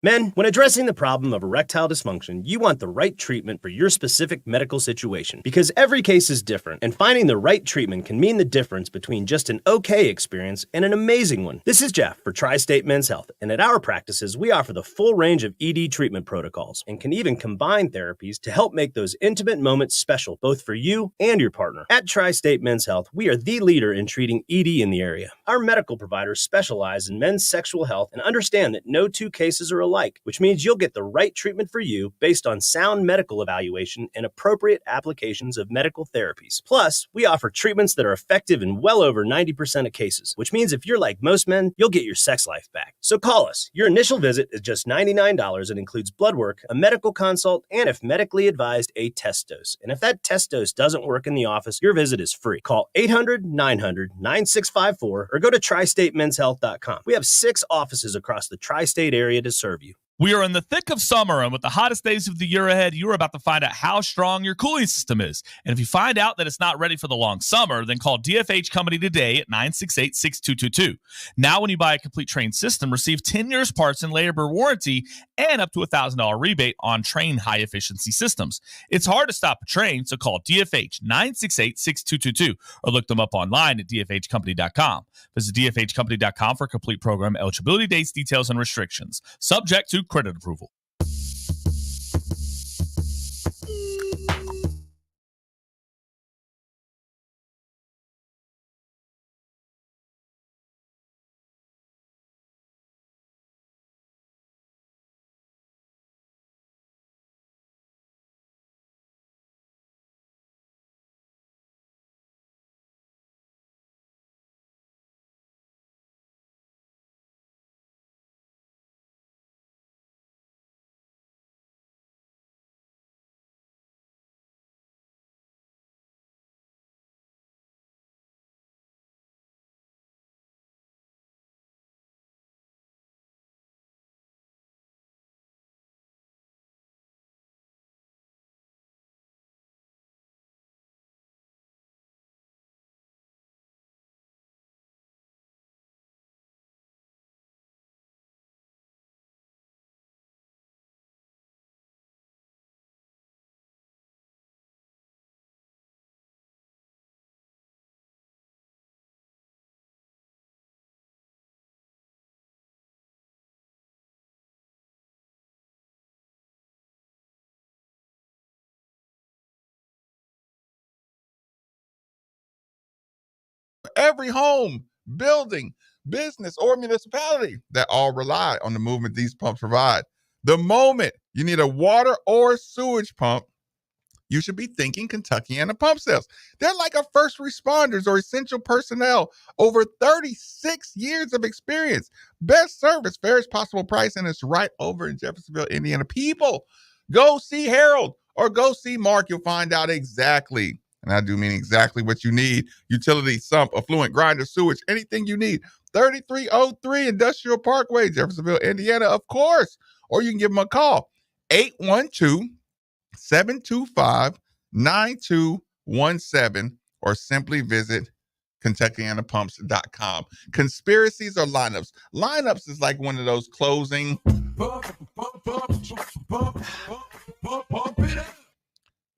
Men, when addressing the problem of erectile dysfunction, you want the right treatment for your specific medical situation because every case is different, and finding the right treatment can mean the difference between just an okay experience and an amazing one. This is Jeff for Tri-State Men's Health, and at our practices, we offer the full range of ED treatment protocols and can even combine therapies to help make those intimate moments special both for you and your partner. At Tri-State Men's Health, we are the leader in treating ED in the area. Our medical providers specialize in men's sexual health and understand that no 2 cases are alike, which means you'll get the right treatment for you based on sound medical evaluation and appropriate applications of medical therapies. Plus, we offer treatments that are effective in well over 90% of cases, which means if you're like most men, you'll get your sex life back. So call us. Your initial visit is just $99 and includes blood work, a medical consult, and if medically advised, a test dose. And if that test dose doesn't work in the office, your visit is free. Call 800-900-9654 or go to tristatemenshealth.com. We have 6 offices across the tri-state area to serve you. We are in the thick of summer, and with the hottest days of the year ahead, you are about to find out how strong your cooling system is. And if you find out that it's not ready for the long summer, then call DFH Company today at 968-6222. Now, when you buy a complete Train system, receive 10 years parts and labor warranty and up to a $1,000 rebate on Train high-efficiency systems. It's hard to stop a Train, so call DFH 968-6222 or look them up online at dfhcompany.com. Visit dfhcompany.com for complete program eligibility, dates, details, and restrictions. Subject to credit approval. Every home, building, business, or municipality that all rely on the movement these pumps provide. The moment you need a water or sewage pump, you should be thinking Kentuckiana Pump Sales. They're like a first responders or essential personnel. Over 36 years of experience. Best service, fairest possible price, and it's right over in Jeffersonville, Indiana. People, go see Harold or go see Mark. You'll find out exactly, and I do mean exactly what you need. Utility, sump, affluent, grinder, sewage, anything you need. 3303 Industrial Parkway, Jeffersonville, Indiana, of course. Or you can give them a call, 812-725-9217, or simply visit KentuckianaPumps.com. Conspiracies or lineups? Lineups is like one of those closing.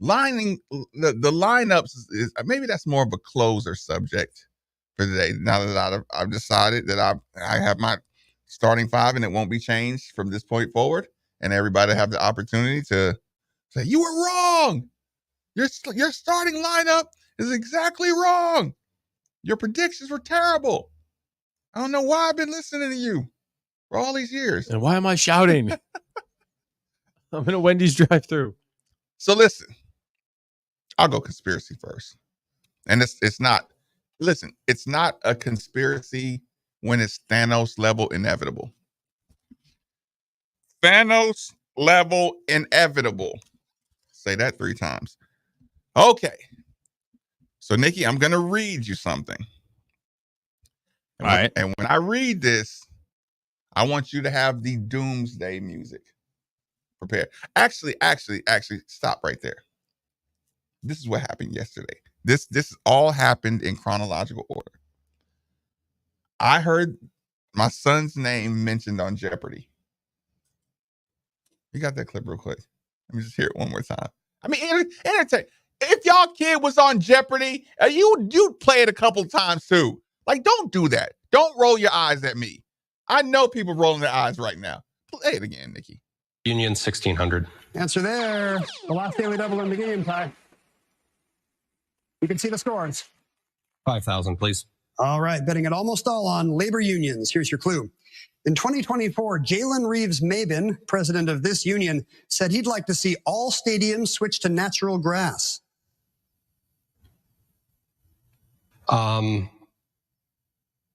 Lining the lineups is maybe that's more of a closer subject for today. Now that I've decided that I have my starting five and it won't be changed from this point forward, and everybody have the opportunity to say you were wrong. Your starting lineup is exactly wrong. Your predictions were terrible. I don't know why I've been listening to you for all these years. And why am I shouting? I'm in a Wendy's drive-thru. So listen, I'll go conspiracy first. And it's not a conspiracy when it's Thanos level inevitable. Thanos level inevitable. Say that 3 times. Okay. So Nikki, I'm going to read you something. And when I read this, I want you to have the doomsday music prepared. Actually, stop right there. This is what happened yesterday. This all happened in chronological order. I heard my son's name mentioned on Jeopardy. You got that clip real quick? Let me just hear it one more time. I mean, entertain. If y'all kid was on Jeopardy, you'd play it a couple times too. Like, don't do that. Don't roll your eyes at me. I know people rolling their eyes right now. Play it again, Nikki. Union 1600. Answer there. The last daily double in the game, Ty. You can see the scores. 5,000, please. All right, betting it almost all on labor unions. Here's your clue. In 2024, Jaylen Reeves-Mabin, president of this union, said he'd like to see all stadiums switch to natural grass.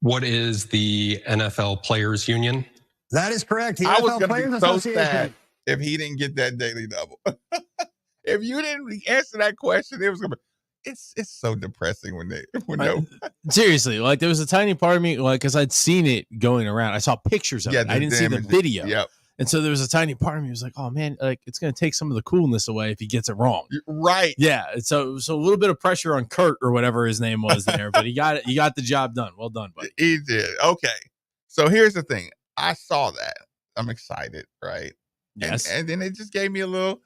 What is the NFL Players Union? That is correct. The I was NFL going to Players be so Association. sad if he didn't get that daily double. If you didn't answer that question, it was going to be. It's so depressing when they Seriously, there was a tiny part of me because I'd seen it going around. I saw pictures of it. I didn't see the video. Yep. And so there was a tiny part of me who was like, oh man, like it's going to take some of the coolness away if he gets it wrong. Right. Yeah. So a little bit of pressure on Kurt or whatever his name was there, but he got it. He got the job done. Well done, buddy. He did. Okay. So here's the thing. I saw that. I'm excited, right? Yes. And then it just gave me a little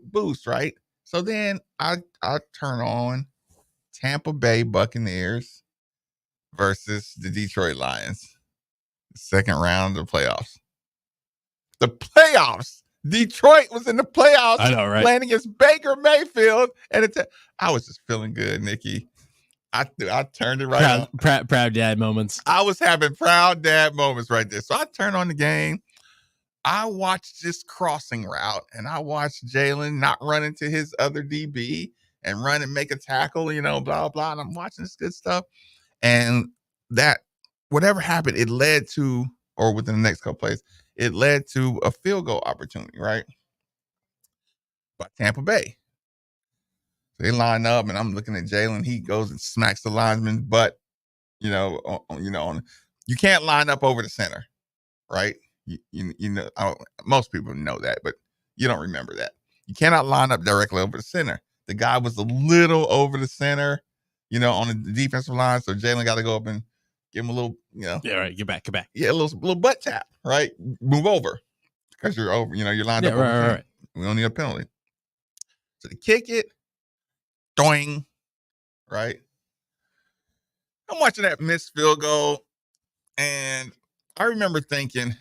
boost, right? So then I turn on Tampa Bay Buccaneers versus the Detroit Lions. Second round of the playoffs. The playoffs. Detroit was in the playoffs. I know, right? Playing against Baker Mayfield. And I was just feeling good, Nikki. I turned it right on. Proud dad moments. I was having proud dad moments right there. So I turned on the game. I watched this crossing route, and I watched Jaylen not run into his other DB and run and make a tackle, blah, blah. And I'm watching this good stuff. And that, whatever happened, it led to, or within the next couple plays, it led to a field goal opportunity, right? By Tampa Bay. They line up, and I'm looking at Jaylen. He goes and smacks the lineman's butt. You can't line up over the center, right? Most people know that, but you don't remember that. You cannot line up directly over the center. The guy was a little over the center, on the defensive line. So Jaylen got to go up and give him a little, Yeah, right. Get back. Yeah, a little butt tap, right? Move over because you're over. You're lined up. Right. We don't need a penalty. So they kick it. Doing, right? I'm watching that missed field goal, and I remember thinking,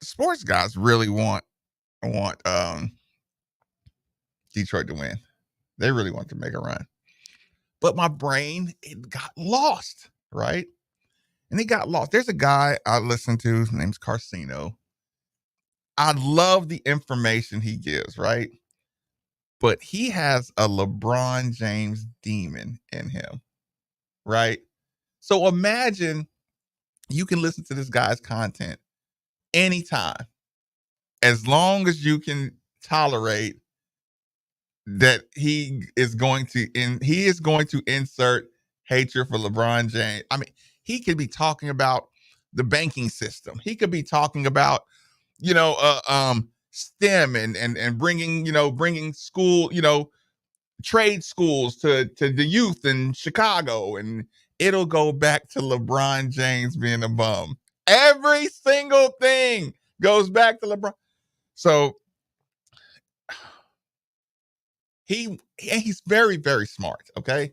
sports guys really want Detroit to win. They really want to make a run. But my brain, it got lost, right? And it got lost. There's a guy I listen to, his name's Carcino. I love the information he gives, right? But he has a LeBron James demon in him, right? So imagine you can listen to this guy's content anytime, as long as you can tolerate that he is going to insert hatred for LeBron James. I mean, he could be talking about the banking system. He could be talking about, STEM and bringing school, trade schools to the youth in Chicago, and it'll go back to LeBron James being a bum. Every single thing goes back to LeBron. So he's very, very smart, okay?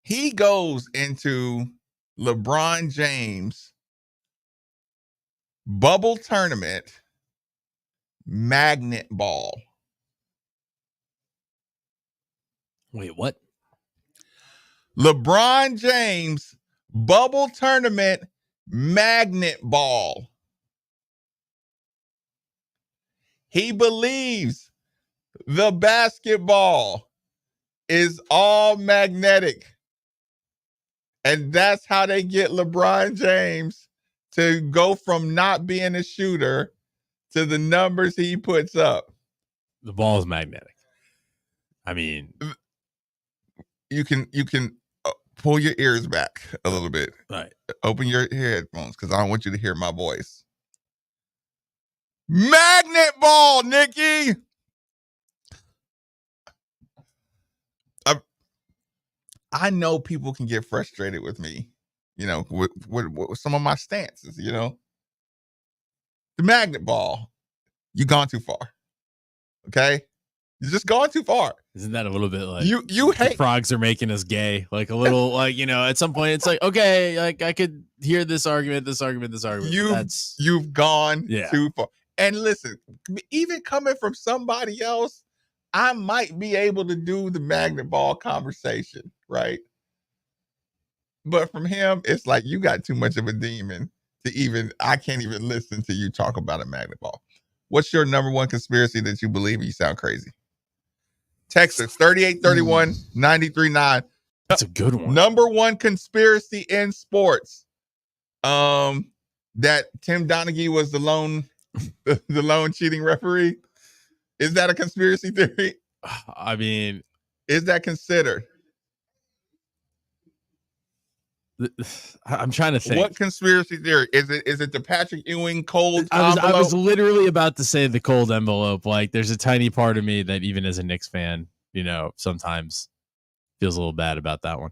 He goes into LeBron James bubble tournament magnet ball. Wait, what? LeBron James bubble tournament magnet ball. He believes the basketball is all magnetic. And that's how they get LeBron James to go from not being a shooter to the numbers he puts up. The ball is magnetic. I mean, you can pull your ears back a little bit. Right. Open your headphones because I don't want you to hear my voice. Magnet ball, Nikki. I know people can get frustrated with me, with some of my stances, The magnet ball, you've gone too far. Okay? You're just going too far. Isn't that a little bit like you hate frogs are making us gay? Like a little at some point it's like, okay, like I could hear this argument. You've gone Yeah. too far. And listen, even coming from somebody else, I might be able to do the magnet ball conversation, right? But from him, it's like you got too much of a demon I can't even listen to you talk about a magnet ball. What's your number one conspiracy that you believe and you sound crazy? Texas 3831-939. That's a good one. Number one conspiracy in sports. That Tim Donaghy was the lone cheating referee. Is that a conspiracy theory? I mean, is that considered? I'm trying to think. What conspiracy theory is it? Is it the Patrick Ewing cold I envelope? was literally about to say the cold envelope. Like, there's a tiny part of me that even as a Knicks fan, sometimes feels a little bad about that one.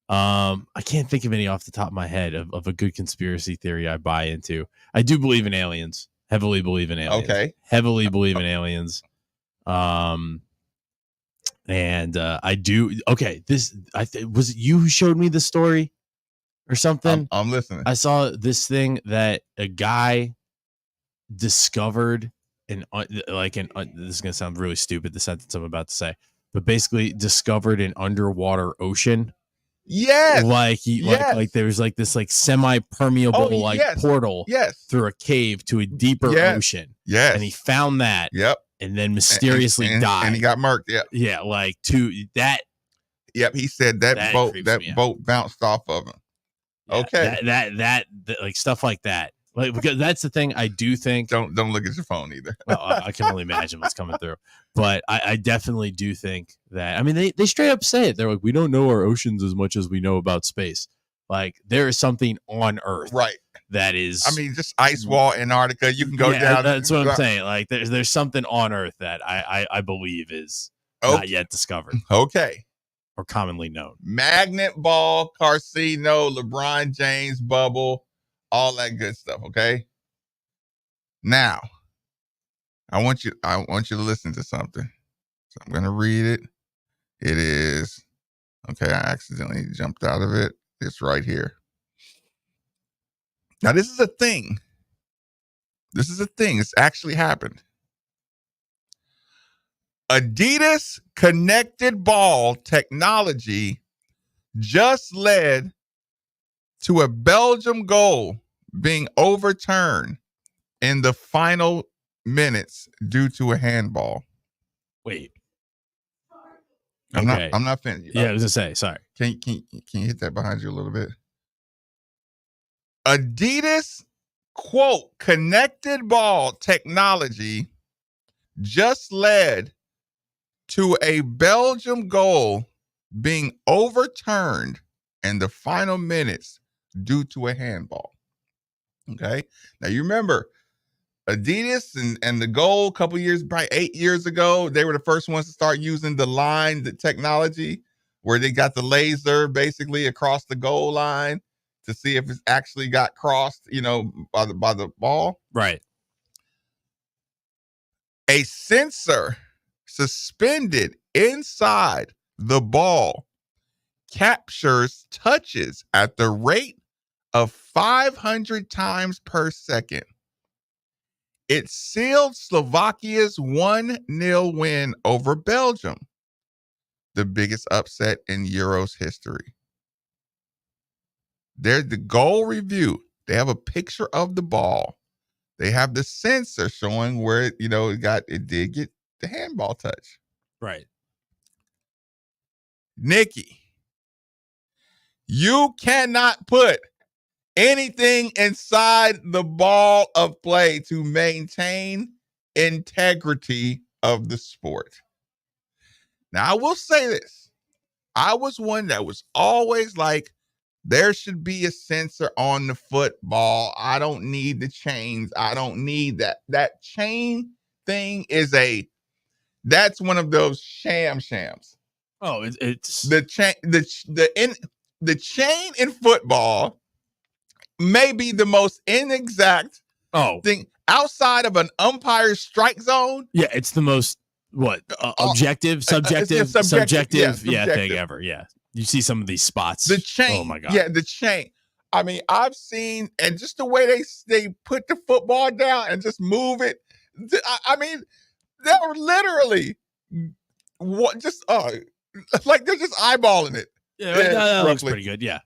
I can't think of any off the top of my head of a good conspiracy theory I buy into. I do believe in aliens. Heavily believe in aliens. Okay. Heavily believe in aliens. And I do. Okay. Was it you who showed me the story or something? I'm listening. I saw this thing that a guy discovered this is going to sound really stupid, the sentence I'm about to say, but basically discovered an underwater ocean. Yes. Like there's like this like semi-permeable portal through a cave to a deeper ocean. Yes. And he found that. Yep. And then mysteriously died. And he got murked. Yeah. Yeah, like to that. Yep, he said that boat bounced off of him. Yeah, okay. That like stuff like that. Like, because that's the thing I do think. Don't look at your phone either. Well, I can only imagine what's coming through. But I definitely do think that. I mean, they straight up say it. They're like, we don't know our oceans as much as we know about space. Like, there is something on Earth, right? That is. I mean, just ice wall, Antarctica. You can go down. That's what I'm saying. Like, there's something on Earth that I believe is not yet discovered. Okay. Or commonly known. Magnet ball, Carcino, LeBron James bubble. All that good stuff, okay? Now, I want you to listen to something. So I'm going to read it. It is, okay, I accidentally jumped out of it. It's right here. Now, this is a thing. It's actually happened. Adidas connected ball technology just led to a Belgium goal being overturned in the final minutes due to a handball. Wait. I'm not finished. Yeah, I was gonna say, sorry. Can you hit that behind you a little bit? Adidas, quote, connected ball technology just led to a Belgium goal being overturned in the final minutes due to a handball. Okay. Now you remember Adidas and the goal a couple years, probably 8 years ago, they were the first ones to start using the technology where they got the laser basically across the goal line to see if it's actually got crossed, by the ball. Right. A sensor suspended inside the ball captures touches at the rate of 500 times per second. It sealed Slovakia's 1-0 win over Belgium, the biggest upset in Euros history. There's the goal review. They have a picture of the ball. They have the sensor showing where it did get the handball touch. Right. Nikki, you cannot put anything inside the ball of play to maintain integrity of the sport. Now, I will say this. I was one that was always like, there should be a sensor on the football. I don't need the chains. I don't need that. That chain thing that's one of those shams. Oh, it's the chain. The chain in football may be the most inexact thing outside of an umpire's strike zone. Yeah, it's the most subjective thing ever. Yeah, you see some of these spots. The chain. Oh my god. Yeah, the chain. I mean, I've seen, and just the way they put the football down and just move it. I mean, they're literally like they're just eyeballing it. Yeah, that looks pretty good. Yeah.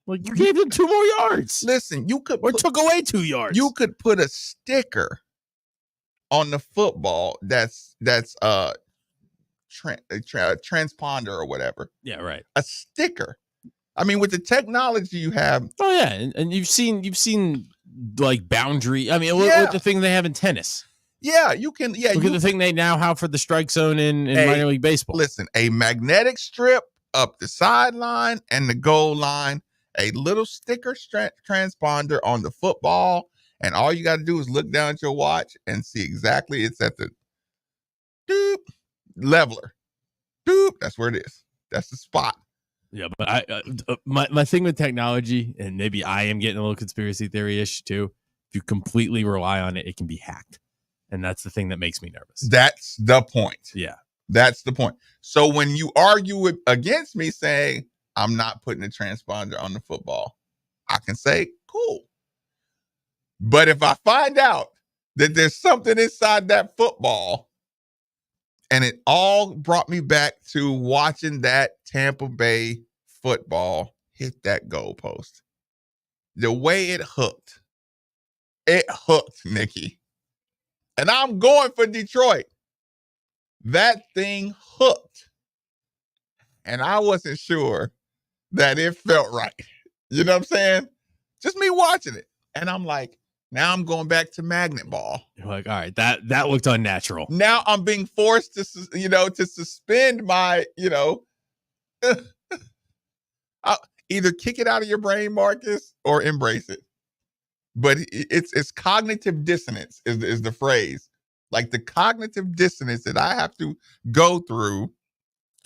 Well, you gave them 2 more yards. Listen, you could took away 2 yards. You could put a sticker on the football that's transponder or whatever. Yeah, right. A sticker. I mean, with the technology you have. Oh yeah, and you've seen like boundary. I mean, what the thing they have in tennis. Yeah, you can. Yeah, look at the thing they now have for the strike zone in minor league baseball. Listen, a magnetic strip up the sideline and the goal line a little sticker transponder on the football, and all you got to do is look down at your watch and see exactly it's at the doop leveler. Doop, that's where it is. That's the spot. Yeah, but my thing with technology, and maybe I am getting a little conspiracy theory-ish too, if you completely rely on it, it can be hacked. And that's the thing that makes me nervous. That's the point. Yeah. That's the point. So when you argue against me saying, I'm not putting a transponder on the football, I can say, cool. But if I find out that there's something inside that football, and it all brought me back to watching that Tampa Bay football hit that goalpost. The way it hooked, Nikki. And I'm going for Detroit. That thing hooked. And I wasn't sure that it felt right. You know what I'm saying? Just me watching it. And I'm like, now I'm going back to magnet ball. You're like, all right, that looked unnatural. Now I'm being forced to, to suspend my, I'll either kick it out of your brain, Marcus, or embrace it. But it's cognitive dissonance is the phrase. Like the cognitive dissonance that I have to go through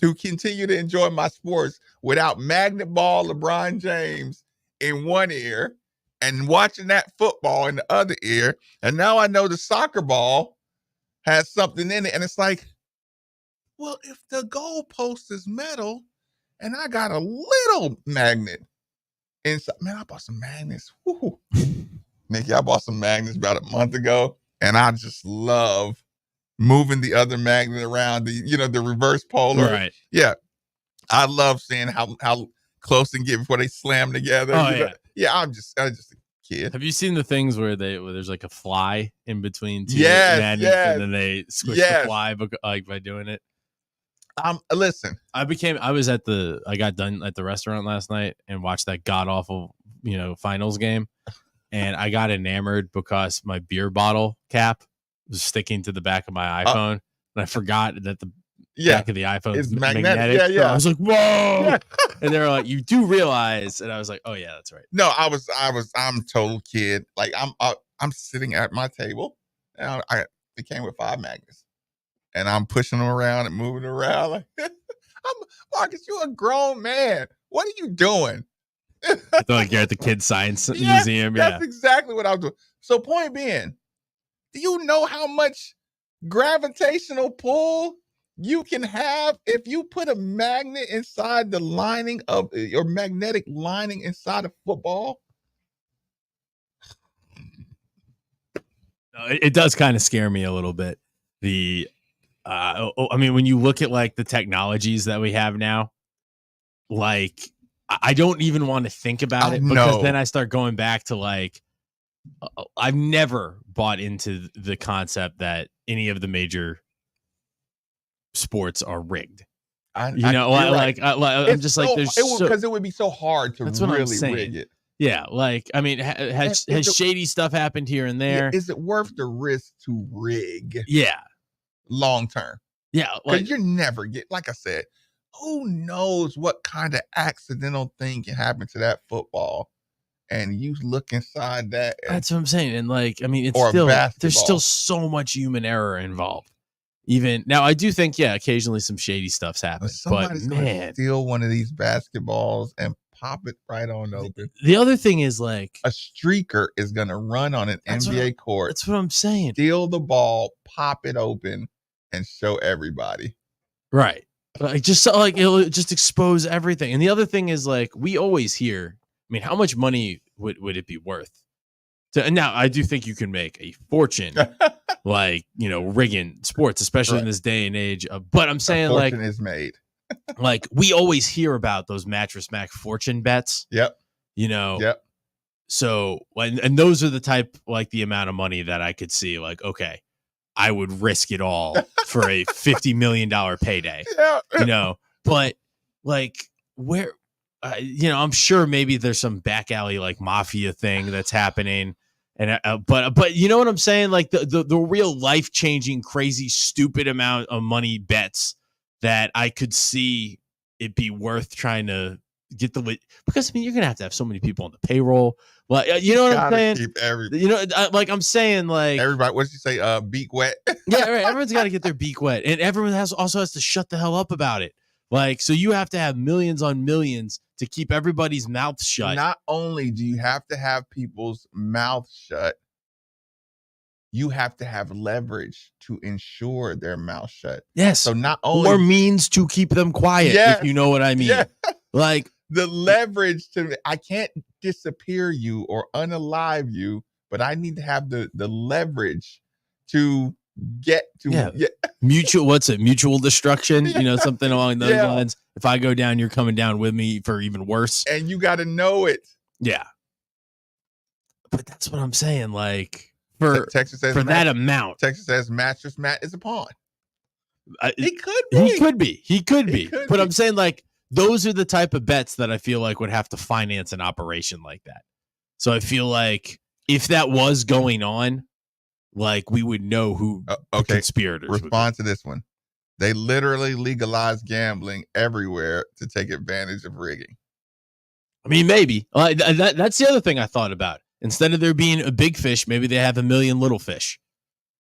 to continue to enjoy my sports without magnet ball LeBron James in one ear and watching that football in the other ear. And now I know the soccer ball has something in it. And it's like, well, if the goalpost is metal and I got a little magnet inside, man, I bought some magnets. Woo. Nikki, I bought some magnets about a month ago, and I just love moving the other magnet around, the reverse polar. Right. Yeah. I love seeing how close and get before they slam together. Oh, yeah. Yeah, I'm just a kid. Have you seen the things where there's like a fly in between two magnets, and then they squish the fly by doing it? Listen, I got done at the restaurant last night and watched that god awful, finals game. And I got enamored because my beer bottle cap was sticking to the back of my iPhone. And I forgot that the back of the iPhone is magnetic. Yeah. So I was like, whoa. Yeah. And they were like, you do realize. And I was like, oh yeah, that's right. No, I'm a total kid. Like I'm sitting at my table and it came with 5 magnets. And I'm pushing them around and moving around. Like, Marcus, you're a grown man. What are you doing? I feel like you're at the Kids Science Museum. Yeah, that's exactly what I was doing. So point being, do you know how much gravitational pull you can have if you put a magnet inside the lining of your magnetic lining inside a football? It does kind of scare me a little bit. When you look at like the technologies that we have now, like I don't even want to think about it because then I start going back to like, I've never bought into the concept that any of the major sports are rigged. I'm just like, because it would be so hard to really rig it. Yeah, like I mean, has shady stuff happened here and there? Yeah, is it worth the risk to rig? Yeah, long term. Yeah, because you're never like I said, who knows what kind of accidental thing can happen to that football, and you look inside that. That's what I'm saying, and like I mean, there's still so much human error involved. Even now, I do think occasionally some shady stuff's happened, but man, steal one of these basketballs and pop it right on open. The other thing is like a streaker is gonna run on an NBA court. That's what I'm saying. Steal the ball, pop it open, and show everybody. Right. Like just so, like it'll just expose everything. And the other thing is like we always hear. I mean, how much money would it be worth? And now I do think you can make a fortune, like rigging sports, especially in this day and age. But I'm saying like fortune is made. Like we always hear about those Mattress Mac fortune bets. Yep. Yep. So and those are the type like the amount of money that I could see like, okay, I would risk it all for a $50 million payday, but like where, I'm sure maybe there's some back alley, like mafia thing that's happening. And, but you know what I'm saying? Like the real life-changing, crazy, stupid amount of money bets that I could see it be worth trying to because I mean you're gonna have to have so many people on the payroll. Well, you know what I'm saying? Keep You know, I'm saying like everybody. What did you say? Beak wet. Yeah, right. Everyone's got to get their beak wet, and everyone also has to shut the hell up about it. Like, so you have to have millions on millions to keep everybody's mouth shut. Not only do you have to have people's mouths shut, you have to have leverage to ensure their mouth shut. Yes. So not only or means to keep them quiet, if you know what I mean. Yeah. Like the leverage I can't disappear you or unalive you, but I need to have the leverage to get to mutual destruction, you know, something along those lines. If I go down, you're coming down with me for even worse. And you got to know it. Yeah. But that's what I'm saying. Like for Texas says for that amount. Texas says mattress Matt is a pawn. He could be. He could be. But I'm saying like those are the type of bets that I feel like would have to finance an operation like that. So I feel like if that was going on, like we would know who the conspirators respond to this one. They literally legalized gambling everywhere to take advantage of rigging. I mean, maybe. That's the other thing I thought about. Instead of there being a big fish, maybe they have a million little fish.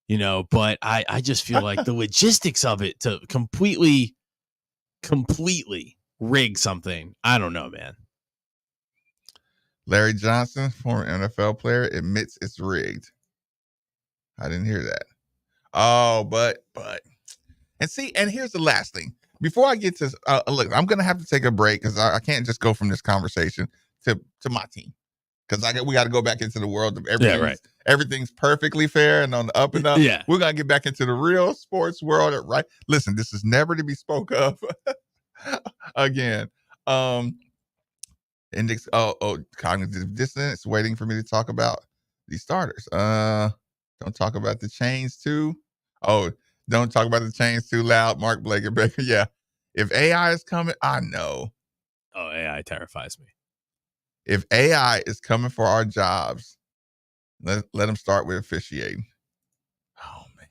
You know, but I just feel like the logistics of it to completely rig something. I don't know, man. Larry Johnson, former NFL player, admits it's rigged. I didn't hear that. Oh, but and here's the last thing. Before I get to look, I'm gonna have to take a break because I can't just go from this conversation to my team because we got to go back into the world of everything's perfectly fair and on the up and up. Yeah, we're gonna get back into the real sports world. Right? Listen, this is never to be spoke of again. Index. Cognitive dissonance. Waiting for me to talk about these starters. Don't talk about the chains too. Oh, don't talk about the chains too loud. Mark Blake and Baker. Yeah. If AI is coming, I know. Oh, AI terrifies me. If AI is coming for our jobs, let them start with officiating. Oh, man.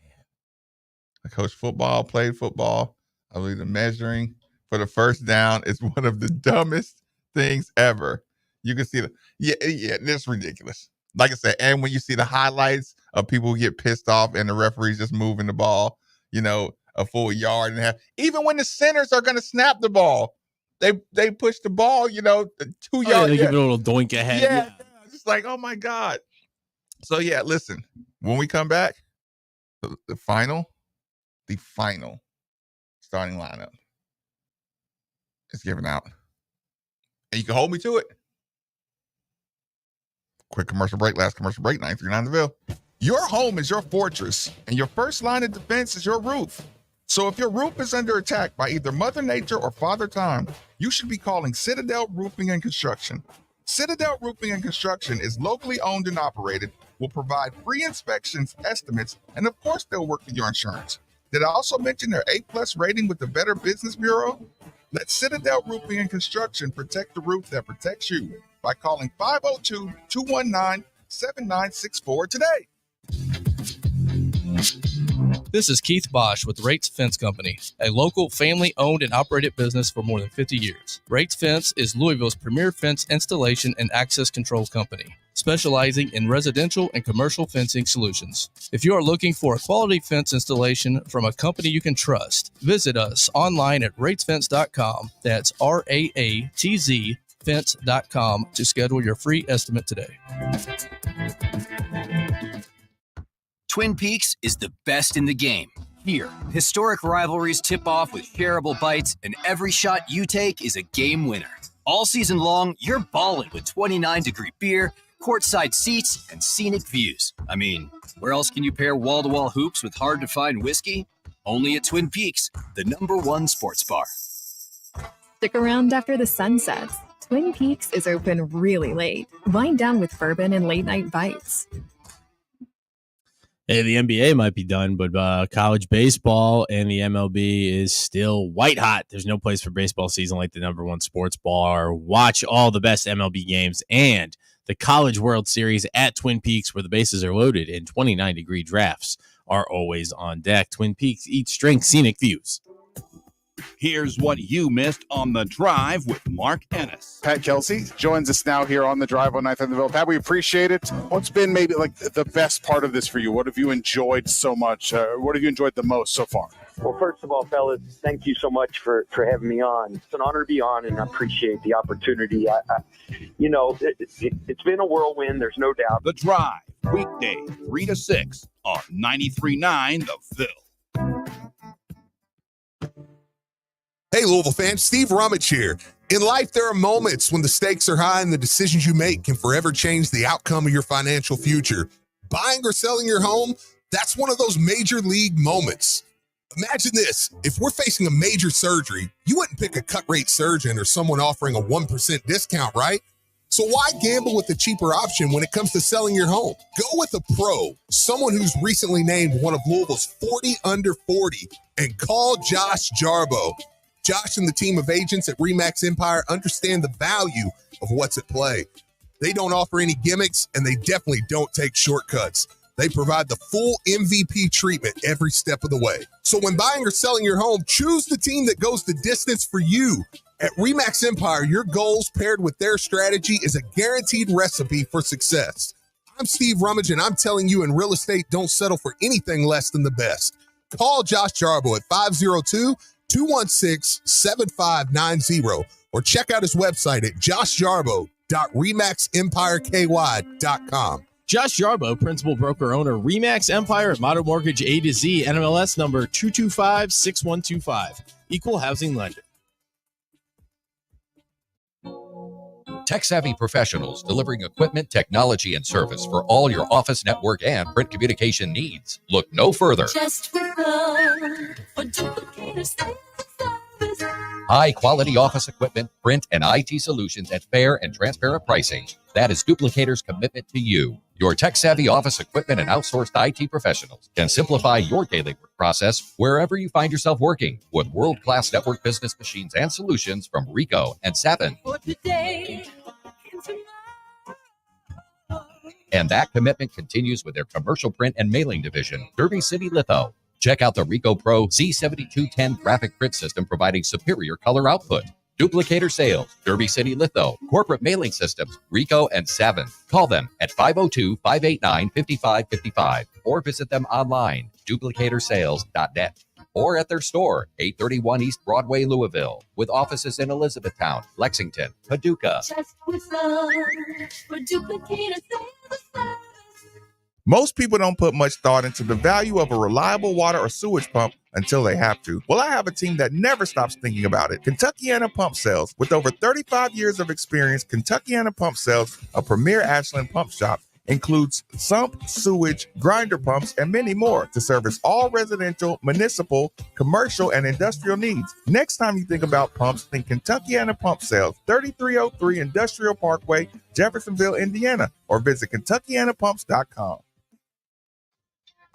I coached football, played football. I believe the measuring for the first down is one of the dumbest things ever. You can see it's ridiculous. Like I said, and when you see the highlights of people who get pissed off and the referee's just moving the ball, you know, a full yard and a half. Even when the centers are going to snap the ball, they push the ball, you know, 2 yards. They give it a little doink ahead. Yeah. It's like, oh my God. So yeah, listen, when we come back, the final starting lineup is given out. And you can hold me to it. Quick commercial break, last commercial break, 939 The Ville. Your home is your fortress, and your first line of defense is your roof. So if your roof is under attack by either Mother Nature or Father Time, you should be calling Citadel Roofing and Construction. Citadel Roofing and Construction is locally owned and operated, will provide free inspections, estimates, and of course they'll work with your insurance. Did I also mention their A+ rating with the Better Business Bureau? Let Citadel Roofing and Construction protect the roof that protects you by calling 502-219-7964 today. This is Keith Bosch with Rates Fence Company, a local family-owned and operated business for more than 50 years. Rates Fence is Louisville's premier fence installation and access control company, specializing in residential and commercial fencing solutions. If you are looking for a quality fence installation from a company you can trust, visit us online at ratesfence.com. That's RAATZ fence.com to schedule your free estimate today. Twin Peaks is the best in the game. Here, historic rivalries tip off with shareable bites, and every shot you take is a game winner. All season long, you're balling with 29-degree beer, courtside seats, and scenic views. I mean, where else can you pair wall-to-wall hoops with hard-to-find whiskey? Only at Twin Peaks, the #1 sports bar. Stick around after the sun sets. Twin Peaks is open really late. Wind down with bourbon and late-night bites. Hey, the NBA might be done, but college baseball and the MLB is still white hot. There's no place for baseball season like the #1 sports bar. Watch all the best MLB games and the College World Series at Twin Peaks, where the bases are loaded and 29-degree drafts are always on deck. Twin Peaks, eat, drink, scenic views. Here's what you missed on The Drive with Mark Ennis. Pat Kelsey joins us now here on The Drive on 9th and the Ville. Pat, we appreciate it. What's been maybe like the best part of this for you? What have you enjoyed so much? What have you enjoyed the most so far? Well, first of all, fellas, thank you so much for having me on. It's an honor to be on, and I appreciate the opportunity. It's been a whirlwind, there's no doubt. The Drive, weekday 3 to 6 on 93.9 The Ville. Hey, Louisville fans, Steve Rummage here. In life, there are moments when the stakes are high and the decisions you make can forever change the outcome of your financial future. Buying or selling your home, that's one of those major league moments. Imagine this. If we're facing a major surgery, you wouldn't pick a cut-rate surgeon or someone offering a 1% discount, right? So why gamble with the cheaper option when it comes to selling your home? Go with a pro, someone who's recently named one of Louisville's 40 under 40, and call Josh Jarbo. Josh and the team of agents at RE/MAX Empire understand the value of what's at play. They don't offer any gimmicks, and they definitely don't take shortcuts. They provide the full MVP treatment every step of the way. So when buying or selling your home, choose the team that goes the distance for you. At RE/MAX Empire, your goals paired with their strategy is a guaranteed recipe for success. I'm Steve Rummage, and I'm telling you, in real estate, don't settle for anything less than the best. Call Josh Jarbo at 502-216-7590 or check out his website at joshjarbo.remaxempireky.com. Josh Jarbo, principal broker owner, RE/MAX Empire at Modern Mortgage A to Z, NMLS number 2256125. Equal housing lender. Tech-savvy professionals delivering equipment, technology, and service for all your office, network, and print communication needs. Look no further. Just with love for duplicators and service. High-quality office equipment, print, and IT solutions at fair and transparent pricing. That is Duplicator's commitment to you. Your tech-savvy office equipment and outsourced IT professionals can simplify your daily work process wherever you find yourself working with world-class network business machines and solutions from Ricoh and Savin. For today and tomorrow. And that commitment continues with their commercial print and mailing division, Derby City Litho. Check out the Ricoh Pro C7210 graphic print system providing superior color output. Duplicator Sales, Derby City Litho, Corporate Mailing Systems, Ricoh and Savin. Call them at 502-589-5555 or visit them online, duplicatorsales.net, or at their store, 831 East Broadway, Louisville, with offices in Elizabethtown, Lexington, Paducah. Just with love for duplicators and service. Most people don't put much thought into the value of a reliable water or sewage pump until they have to. Well, I have a team that never stops thinking about it. Kentuckiana Pump Sales. With over 35 years of experience, Kentuckiana Pump Sales, a premier Ashland pump shop, includes sump, sewage, grinder pumps, and many more to service all residential, municipal, commercial, and industrial needs. Next time you think about pumps, think Kentuckiana Pump Sales, 3303 Industrial Parkway, Jeffersonville, Indiana, or visit KentuckianaPumps.com.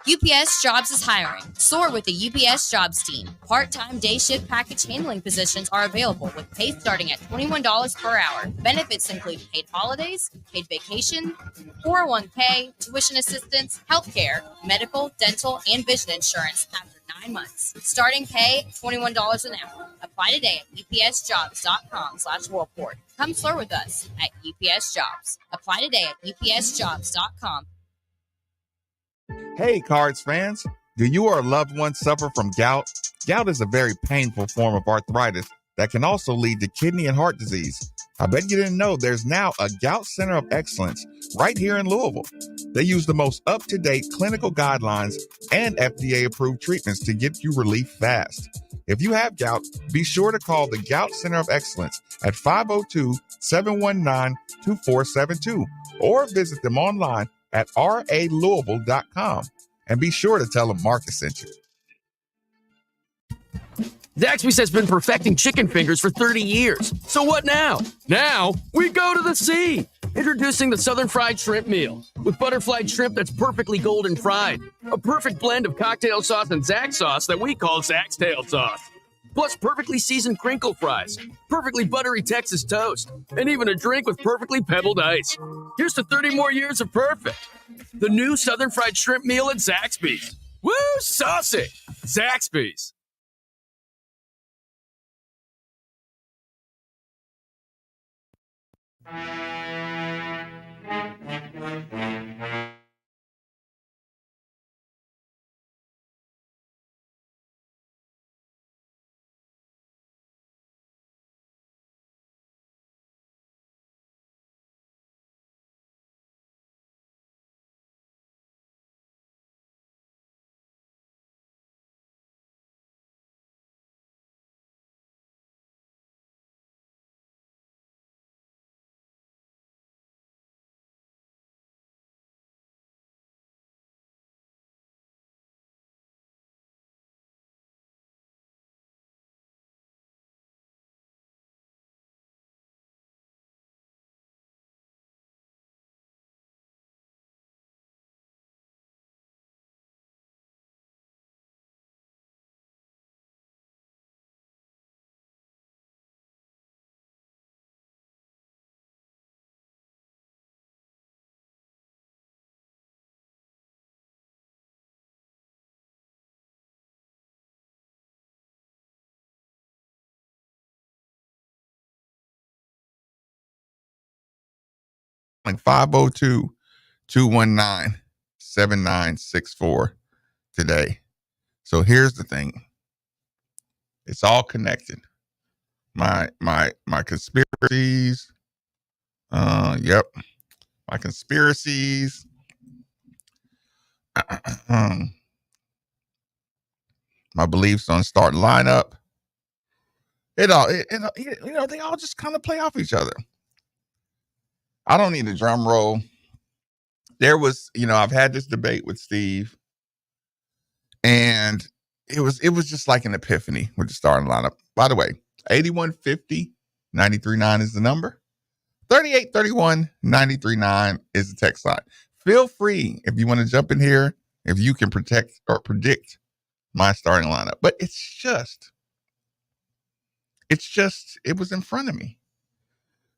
UPS Jobs is hiring. Soar with the UPS Jobs team. Part-time day shift package handling positions are available with pay starting at $21 per hour. Benefits include paid holidays, paid vacation, 401k, tuition assistance, healthcare, medical, dental, and vision insurance after 9 months. Starting pay, $21 an hour. Apply today at upsjobs.com/worldport. Come soar with us at UPS Jobs. Apply today at upsjobs.com. Hey, Cards fans. Do you or a loved one suffer from gout? Gout is a very painful form of arthritis that can also lead to kidney and heart disease. I bet you didn't know there's now a Gout Center of Excellence right here in Louisville. They use the most up-to-date clinical guidelines and FDA-approved treatments to get you relief fast. If you have gout, be sure to call the Gout Center of Excellence at 502-719-2472 or visit them online at ralouisville.com. And be sure to tell them Marcus sent you. Zaxby's has been perfecting chicken fingers for 30 years. So what now? Now we go to the sea. Introducing the Southern Fried Shrimp Meal with butterflied shrimp that's perfectly golden fried. A perfect blend of cocktail sauce and Zax sauce that we call Zax Tail Sauce. Plus perfectly seasoned crinkle fries, perfectly buttery Texas toast, and even a drink with perfectly pebbled ice. Here's to 30 more years of perfect. The new Southern Fried Shrimp Meal at Zaxby's. Woo, saucy! Zaxby's. Like 502-219-7964 today. So here's the thing. It's all connected. My conspiracies. Yep. My conspiracies. My beliefs on starting lineup. They all just kind of play off each other. I don't need a drum roll. There was, I've had this debate with Steve, and it was just like an epiphany with the starting lineup. By the way, 8150-939 is the number. 3831-939 is the text line. Feel free if you want to jump in here, if you can predict my starting lineup. But it was in front of me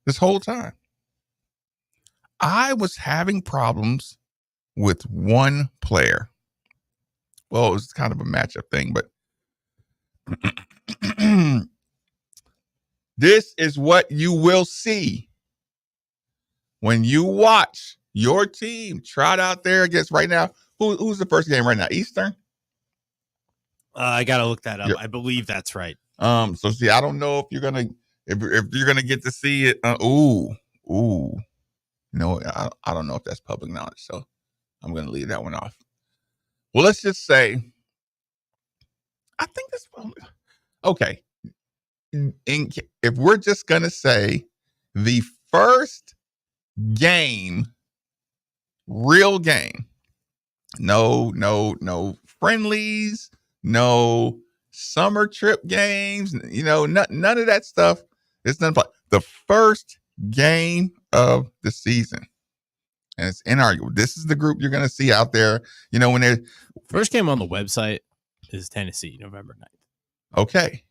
this whole time. I was having problems with one player. Well, it was kind of a matchup thing, but this is what you will see when you watch your team trot out there against right now. Who's the first game right now? Eastern? I gotta look that up. Yep. I believe that's right. So see, I don't know if you're gonna get to see it. I don't know if that's public knowledge, so I'm gonna leave that one off. Well, let's just say, I think this. Okay, if we're just gonna say the first game, real game, no friendlies, no summer trip games, none of that stuff. It's none. The first game of the season, and it's inarguable. This is the group you're going to see out there. When they're first game on the website is Tennessee, November 9th. Okay,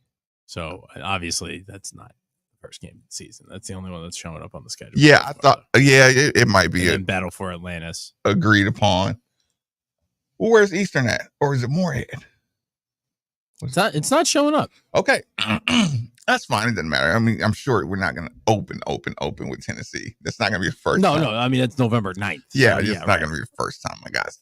so obviously that's not the first game of the season. That's the only one that's showing up on the schedule. Yeah, I thought. Yeah, it might be a battle for Atlantis. Agreed upon. Well, where's Eastern at, or is it Moorhead? It's not showing up. Okay. That's fine. It doesn't matter. I mean, I'm sure we're not going to open with Tennessee. That's not going to be the first time. No. I mean, it's November 9th. Yeah, it's not going to be the first time my guys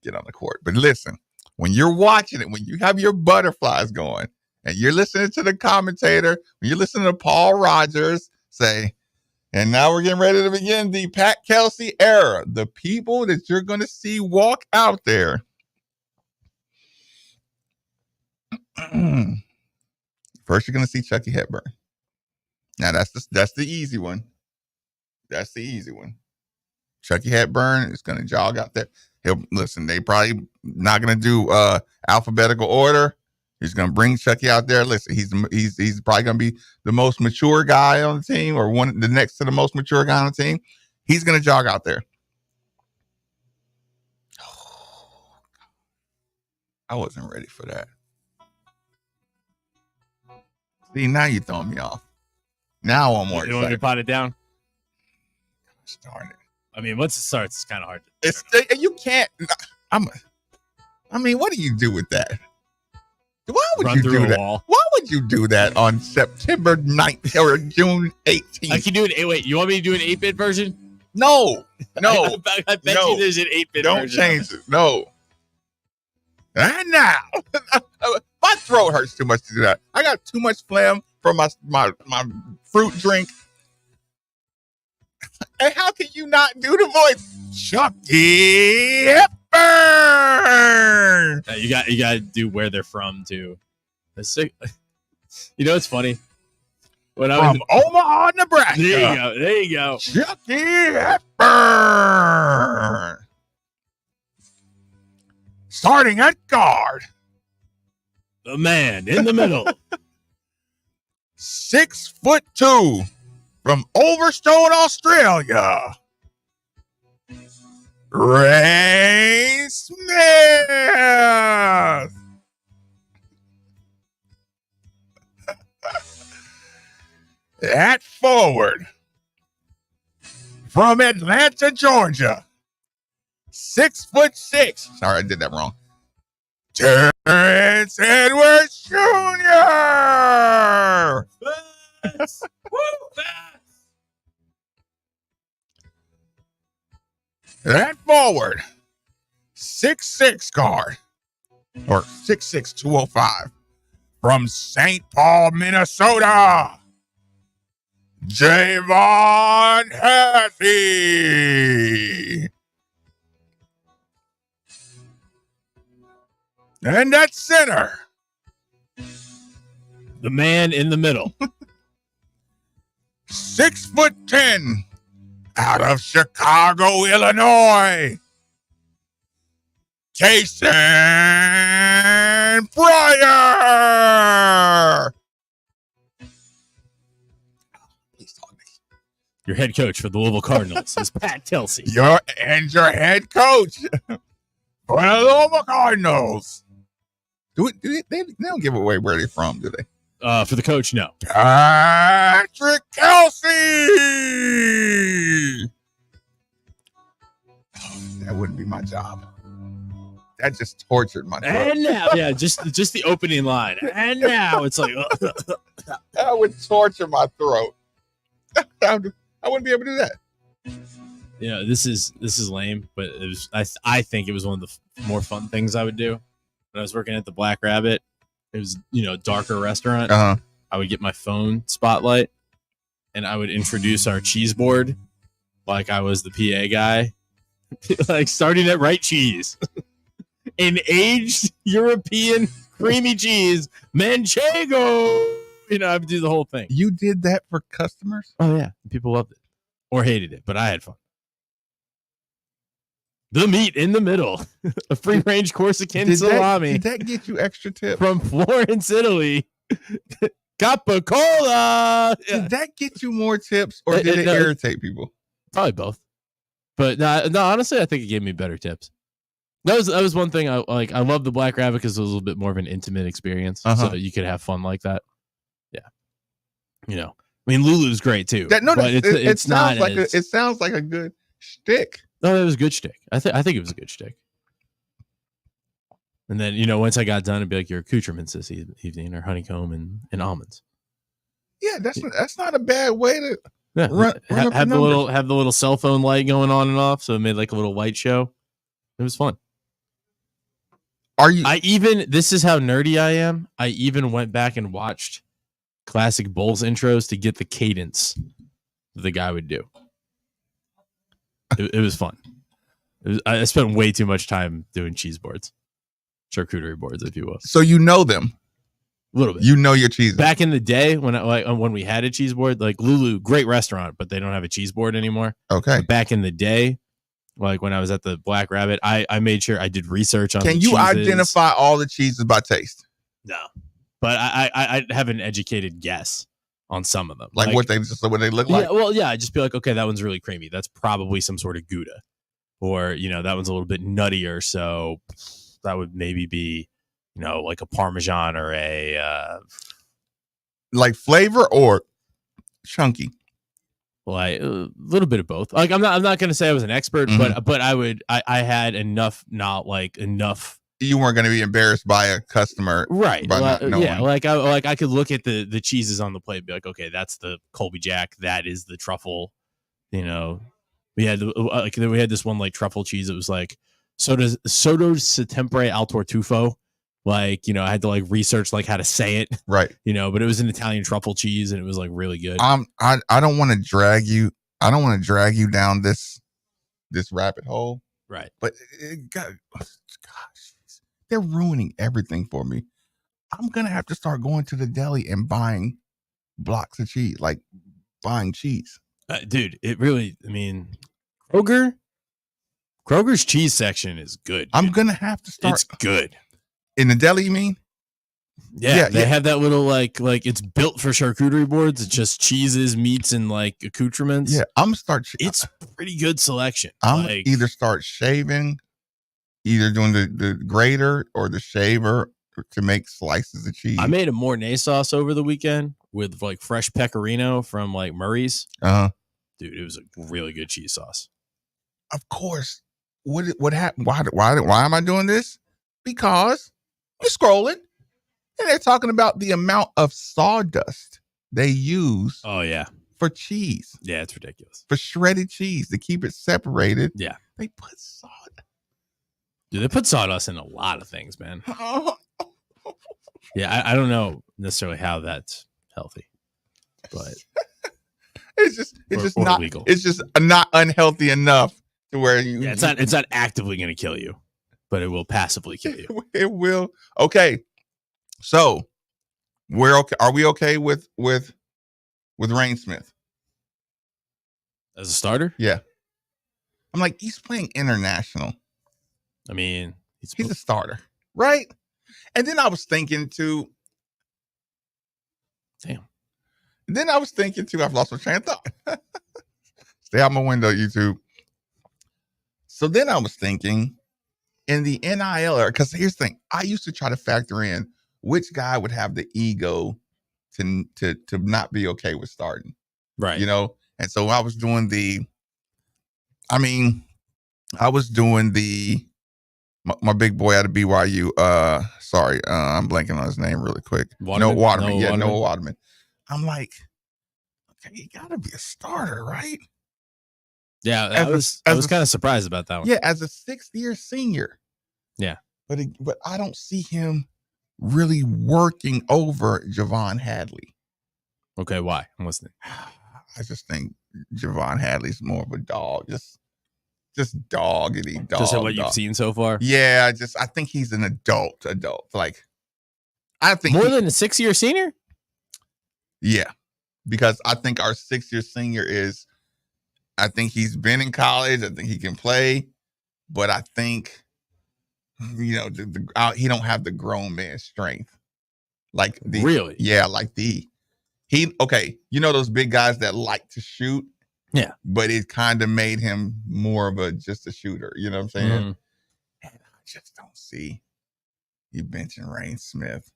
get on the court. But listen, when you're watching it, when you have your butterflies going, and you're listening to the commentator, when you're listening to Paul Rogers say, and now we're getting ready to begin the Pat Kelsey era, the people that you're going to see walk out there. First, you're going to see Chucky Hepburn. Now, that's the easy one. That's the easy one. Chucky Hepburn is going to jog out there. They probably not going to do alphabetical order. He's going to bring Chucky out there. Listen, he's probably going to be the most mature guy on the team, or the next to the most mature guy on the team. He's going to jog out there. I wasn't ready for that. See, now you're throwing me off. Now I'm more excited. You want me to pot it down? Gosh darn it. I mean, once it starts, it's kind of hard. You can't. I mean, what do you do with that? Why would Run you through do a that? wall. Why would you do that on September 9th or June 18th? I can do it. Wait, you want me to do an 8-bit version? No. I bet you there's an 8-bit version. Don't change it. No. And now, my throat hurts too much to do that. I got too much phlegm from my fruit drink. And how can you not do the voice? Chucky Hepburn. You got to do where they're from too. That's sick. You know what's funny? When I was From Omaha, Nebraska. There you go. Chucky Hepburn. Starting at guard. The man in the middle. 6'2" from Overstone, Australia. Ray Smith. At forward. From Atlanta, Georgia. 6'6". Sorry, I did that wrong. Terrence Edwards Jr. That forward. 6'6" guard. Or 6'6", 205. From St. Paul, Minnesota. Javon Hattie. And at center. The man in the middle. 6'10", out of Chicago, Illinois. Jason Breyer. Your head coach for the Louisville Cardinals is Pat Kelsey. Your head coach for the Louisville Cardinals. They don't give away where they're from, do they? For the coach, no. Patrick Kelsey. That wouldn't be my job. That just tortured my throat. And now, yeah, just the opening line. And now it's like that would torture my throat. I wouldn't be able to do that. Yeah, this is lame, but it was. I think it was one of the more fun things I would do when I was working at the Black Rabbit. It was darker restaurant. Uh-huh. I would get my phone spotlight, and I would introduce our cheese board like I was the PA guy, like starting at right cheese, an aged European creamy cheese manchego. I would do the whole thing. You did that for customers? Oh yeah, people loved it or hated it, but I had fun. The meat in the middle, a free-range Corsican salami. Did that get you extra tips from Florence, Italy? Capicola. Yeah. Did that get you more tips, or did it irritate people? Probably both. But no, honestly, I think it gave me better tips. That was one thing I like. I love the Black Rabbit because it was a little bit more of an intimate experience, so you could have fun like that. Yeah, I mean, Lulu's great too. It sounds like a good shtick. No, it was a good shtick. I think it was a good shtick. And then once I got done, it'd be like your accoutrements this evening are honeycomb and almonds. Yeah, that's not a bad way to have the little cell phone light going on and off, so it made like a little light show. It was fun. This is how nerdy I am. I even went back and watched classic Bulls intros to get the cadence the guy would do. It was fun. I spent way too much time doing cheese boards, charcuterie boards, if you will. So you know them a little bit. You know your cheese. Back in the day when we had a cheese board, like Lulu, great restaurant, but they don't have a cheese board anymore. Okay. But back in the day, like when I was at the Black Rabbit, I made sure I did research on. Can you identify all the cheeses by taste? No, but I have an educated guess on some of them, like what they look like. Yeah, well, yeah, I'd just be like, okay, that one's really creamy. That's probably some sort of Gouda, or that one's a little bit nuttier, so that would maybe be like a Parmesan or a like flavor or chunky. Like a little bit of both. Like I'm not going to say I was an expert, but I had enough you weren't going to be embarrassed by a customer, right? By not knowing. Yeah, I could look at the cheeses on the plate and be like, okay, that's the Colby Jack, that is the truffle. You know, we had this one like truffle cheese. It was like Soto Settembre al Tortufo. Like, you know, I had to like research like how to say it, right? You know, but it was an Italian truffle cheese and it was like really good. I don't want to drag you. I don't want to drag you down this rabbit hole, right? But gosh, they're ruining everything for me. I'm gonna have to start going to the deli and buying blocks of cheese, like buying cheese. Dude, it really, I mean, Kroger's cheese section is good. I'm gonna have to start. It's good. In the deli, you mean? Yeah, they have that little like it's built for charcuterie boards. It's just cheeses, meats, and like accoutrements. Yeah, I'm gonna start. It's pretty good selection. I'm like, either start shaving, either doing the grater or the shaver to make slices of cheese. I made a Mornay sauce over the weekend with like fresh pecorino from like Murray's. Dude, it was a really good cheese sauce. Of course. What happened? Why am I doing this? Because you're scrolling and they're talking about the amount of sawdust they use. Oh yeah, for cheese. Yeah, it's ridiculous. For shredded cheese to keep it separated. Yeah, they put sawdust. Dude, they put sawdust in a lot of things, man. Yeah, I don't know necessarily how that's healthy, but it's just not legal. It's just not unhealthy enough to where you. Yeah, it's not actively going to kill you, but it will passively kill you. It will. Okay, so we're okay. Are we okay with Rain Smith as a starter? Yeah, I'm like, he's playing international. I mean, he's a starter, right? And then I was thinking too. Damn. Then I was thinking too. I've lost my train of thought. Stay out my window, YouTube. So then I was thinking in the NIL era, because here's the thing. I used to try to factor in which guy would have the ego to not be okay with starting. Right. You know? And so I was doing my big boy out of BYU. Sorry, I'm blanking on his name really quick. Noah Waterman. I'm like, okay, you gotta be a starter, right? Yeah, I was kind of surprised about that one. Yeah, as a 6th-year senior. Yeah. But I don't see him really working over Javon Hadley. Okay, why? I'm listening. I just think Javon Hadley's more of a dog. Just doggedy dog. Just what you've seen so far? Yeah, I think he's an adult. Like, I think more than a 6-year senior? Yeah, because I think our 6-year senior I think he's been in college. I think he can play, but I think, you know, he don't have the grown man strength. Like really? Yeah, like okay, you know those big guys that like to shoot? Yeah. But it kind of made him more of just a shooter. You know what I'm saying? Mm-hmm. And I just don't see you benching Rain Smith.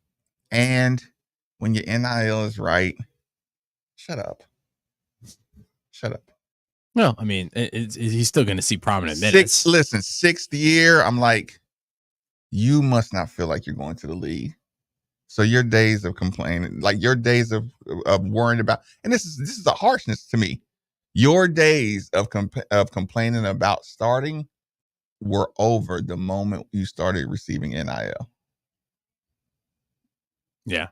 And when your NIL is right, shut up. No, I mean, he's still going to see prominent minutes. Listen, 6th year, I'm like, you must not feel like you're going to the league. So your days of complaining, like your days of worrying about, and this is a harshness to me. Your days of complaining about starting were over the moment you started receiving NIL. Yeah.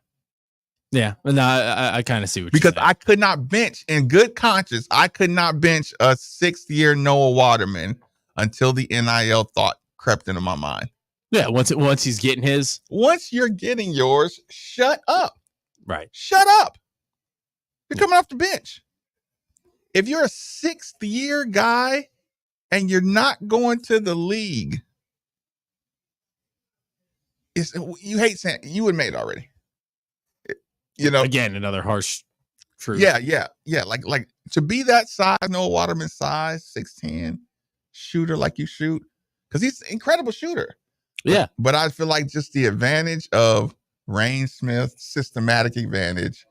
Yeah. No, I kind of see what because you're saying. I could not bench in good conscience. I could not bench a 6th-year Noah Waterman until the NIL thought crept into my mind. Yeah. Once he's getting his. Once you're getting yours, shut up. Right. Shut up. You're coming off the bench. If you're a 6th-year guy and you're not going to the league, you hate saying you would have made it already. You know, again, another harsh truth. Yeah. Like to be that size, Noah Waterman size, 6'10", shooter like you shoot, because he's an incredible shooter. Yeah. But I feel like just the advantage of Rain Smith, systematic advantage,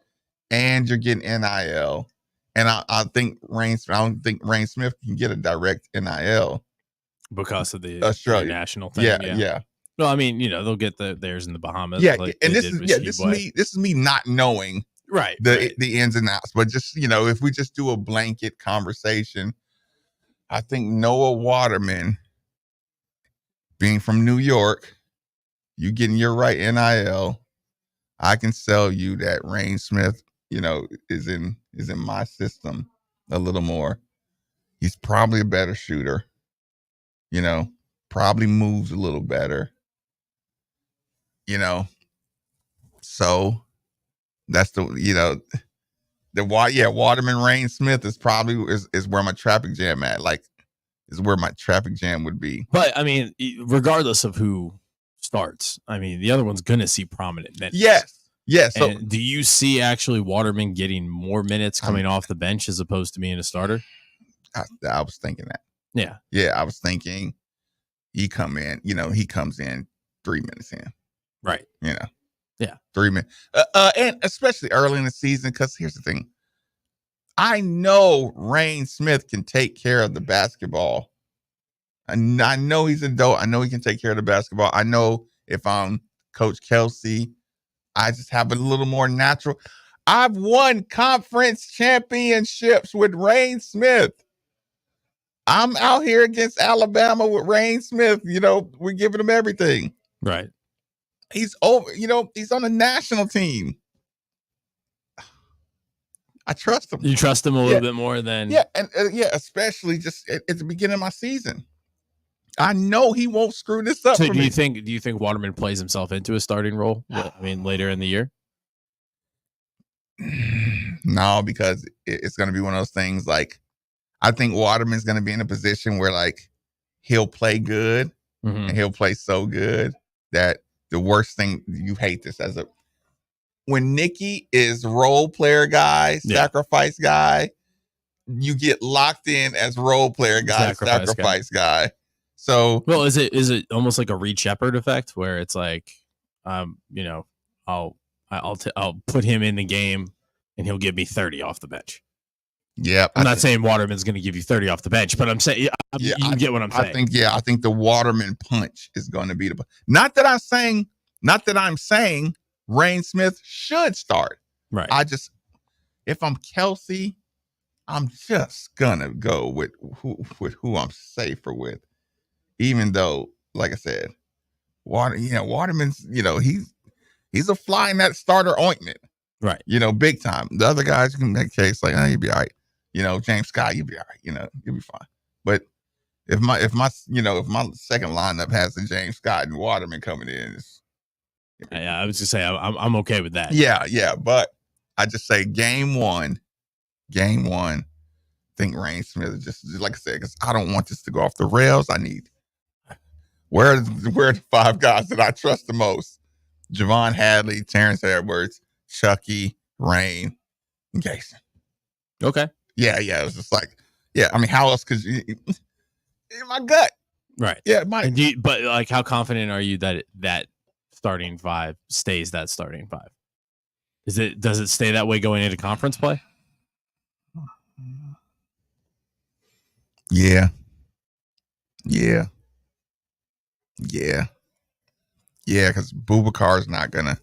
and you're getting NIL. And I don't think Rain Smith can get a direct NIL because of the Australia national thing. Yeah. No, I mean, they'll get theirs in the Bahamas. Yeah, like and they this did with is Steve me. This is me not knowing right the ins and outs. But just if we just do a blanket conversation, I think Noah Waterman, being from New York, you getting your right NIL, I can sell you that Rain Smith, is in my system a little more. He's probably a better shooter, probably moves a little better, so that's Waterman Rain Smith is probably is where my traffic jam at, is where my traffic jam would be. But I mean, regardless of who starts, I mean, the other one's going to see prominent minutes. Yes. So, and do you see actually Waterman getting more minutes coming off the bench as opposed to being a starter? I was thinking that. Yeah. I was thinking he comes in 3 minutes in. Right. Yeah. 3 minutes. And especially early in the season, because here's the thing. I know Rain Smith can take care of the basketball. And I know he's an adult. I know he can take care of the basketball. I know if I'm Coach Kelsey, I just have a little more natural. I've won conference championships with Rain Smith. I'm out here against Alabama with Rain Smith. We're giving him everything. Right. He's over, he's on the national team. I trust him. You trust him a little bit more than... Yeah, and especially just at the beginning of my season. I know he won't screw this up. So for do me. you think Waterman plays himself into a starting role? I mean, later in the year? No, because it's going to be one of those things I think Waterman's going to be in a position where he'll play good and he'll play so good that the worst thing, you hate this when Nikki is role player guy, sacrifice guy, you get locked in as role player guy, sacrifice guy. So, well, is it almost like a Reed Shepherd effect where it's I'll put him in the game and he'll give me 30 off the bench. Yeah, I'm not saying Waterman's going to give you 30 off the bench, but I'm saying you get what I'm saying. I think the Waterman punch is going to be not that I'm saying Rain Smith should start. Right. If I'm Kelsey, I'm just gonna go with who I'm safer with. Even though, like I said, Waterman's, he's a fly in that starter ointment. Right. Big time. The other guys, you can make a case you'll be all right. James Scott, you'll be all right. You'll be fine. But if my second lineup has the James Scott and Waterman coming in, I was just saying I'm okay with that. Yeah. But I just say game one, I think Rain Smith is just like I said, because I don't want this to go off the rails. I need where are the 5 guys that I trust the most? Javon Hadley, Terrence Edwards, Chucky, Rain, and Jason. Okay. Yeah. It was just I mean, how else could you? In my gut. Right. Yeah. But how confident are you that starting 5 stays that starting 5? Does it stay that way going into conference play? Yeah. Because Boubacar's not gonna.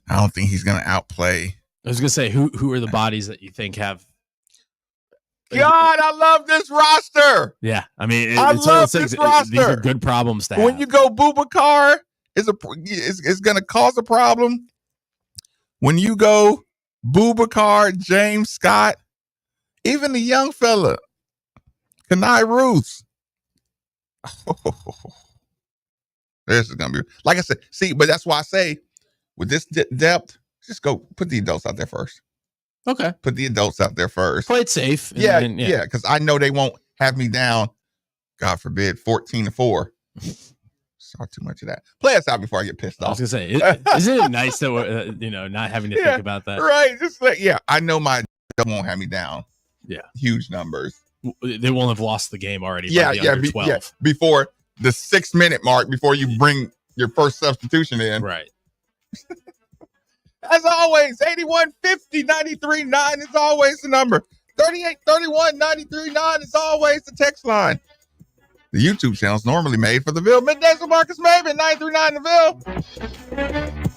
I don't think he's gonna outplay. I was gonna say who are the bodies that you think have. God, I love this roster. Yeah, I mean, I love this roster. These are good problems to have. When you go Boubacar is gonna cause a problem. When you go Boubacar, James Scott, even the young fella, Kenai Ruth. This is gonna be like I said. See, but that's why I say with this depth, just go put the adults out there first. Okay, put the adults out there first. Play it safe. Yeah, because I know they won't have me down. God forbid, 14-4. Saw too much of that. Play us out before I get pissed off. I was gonna say, isn't it nice that we're not having to think about that? Right. Just I know my won't have me down. Yeah, huge numbers. They won't have lost the game already. By the under 12. Before the 6-minute mark, before you bring your first substitution in. Right. As always, 8150 93.9 is always the number. 3831 93.9 is always the text line. The YouTube channel is normally made for the Ville. Middays with Marcus Maven, 939 The Ville.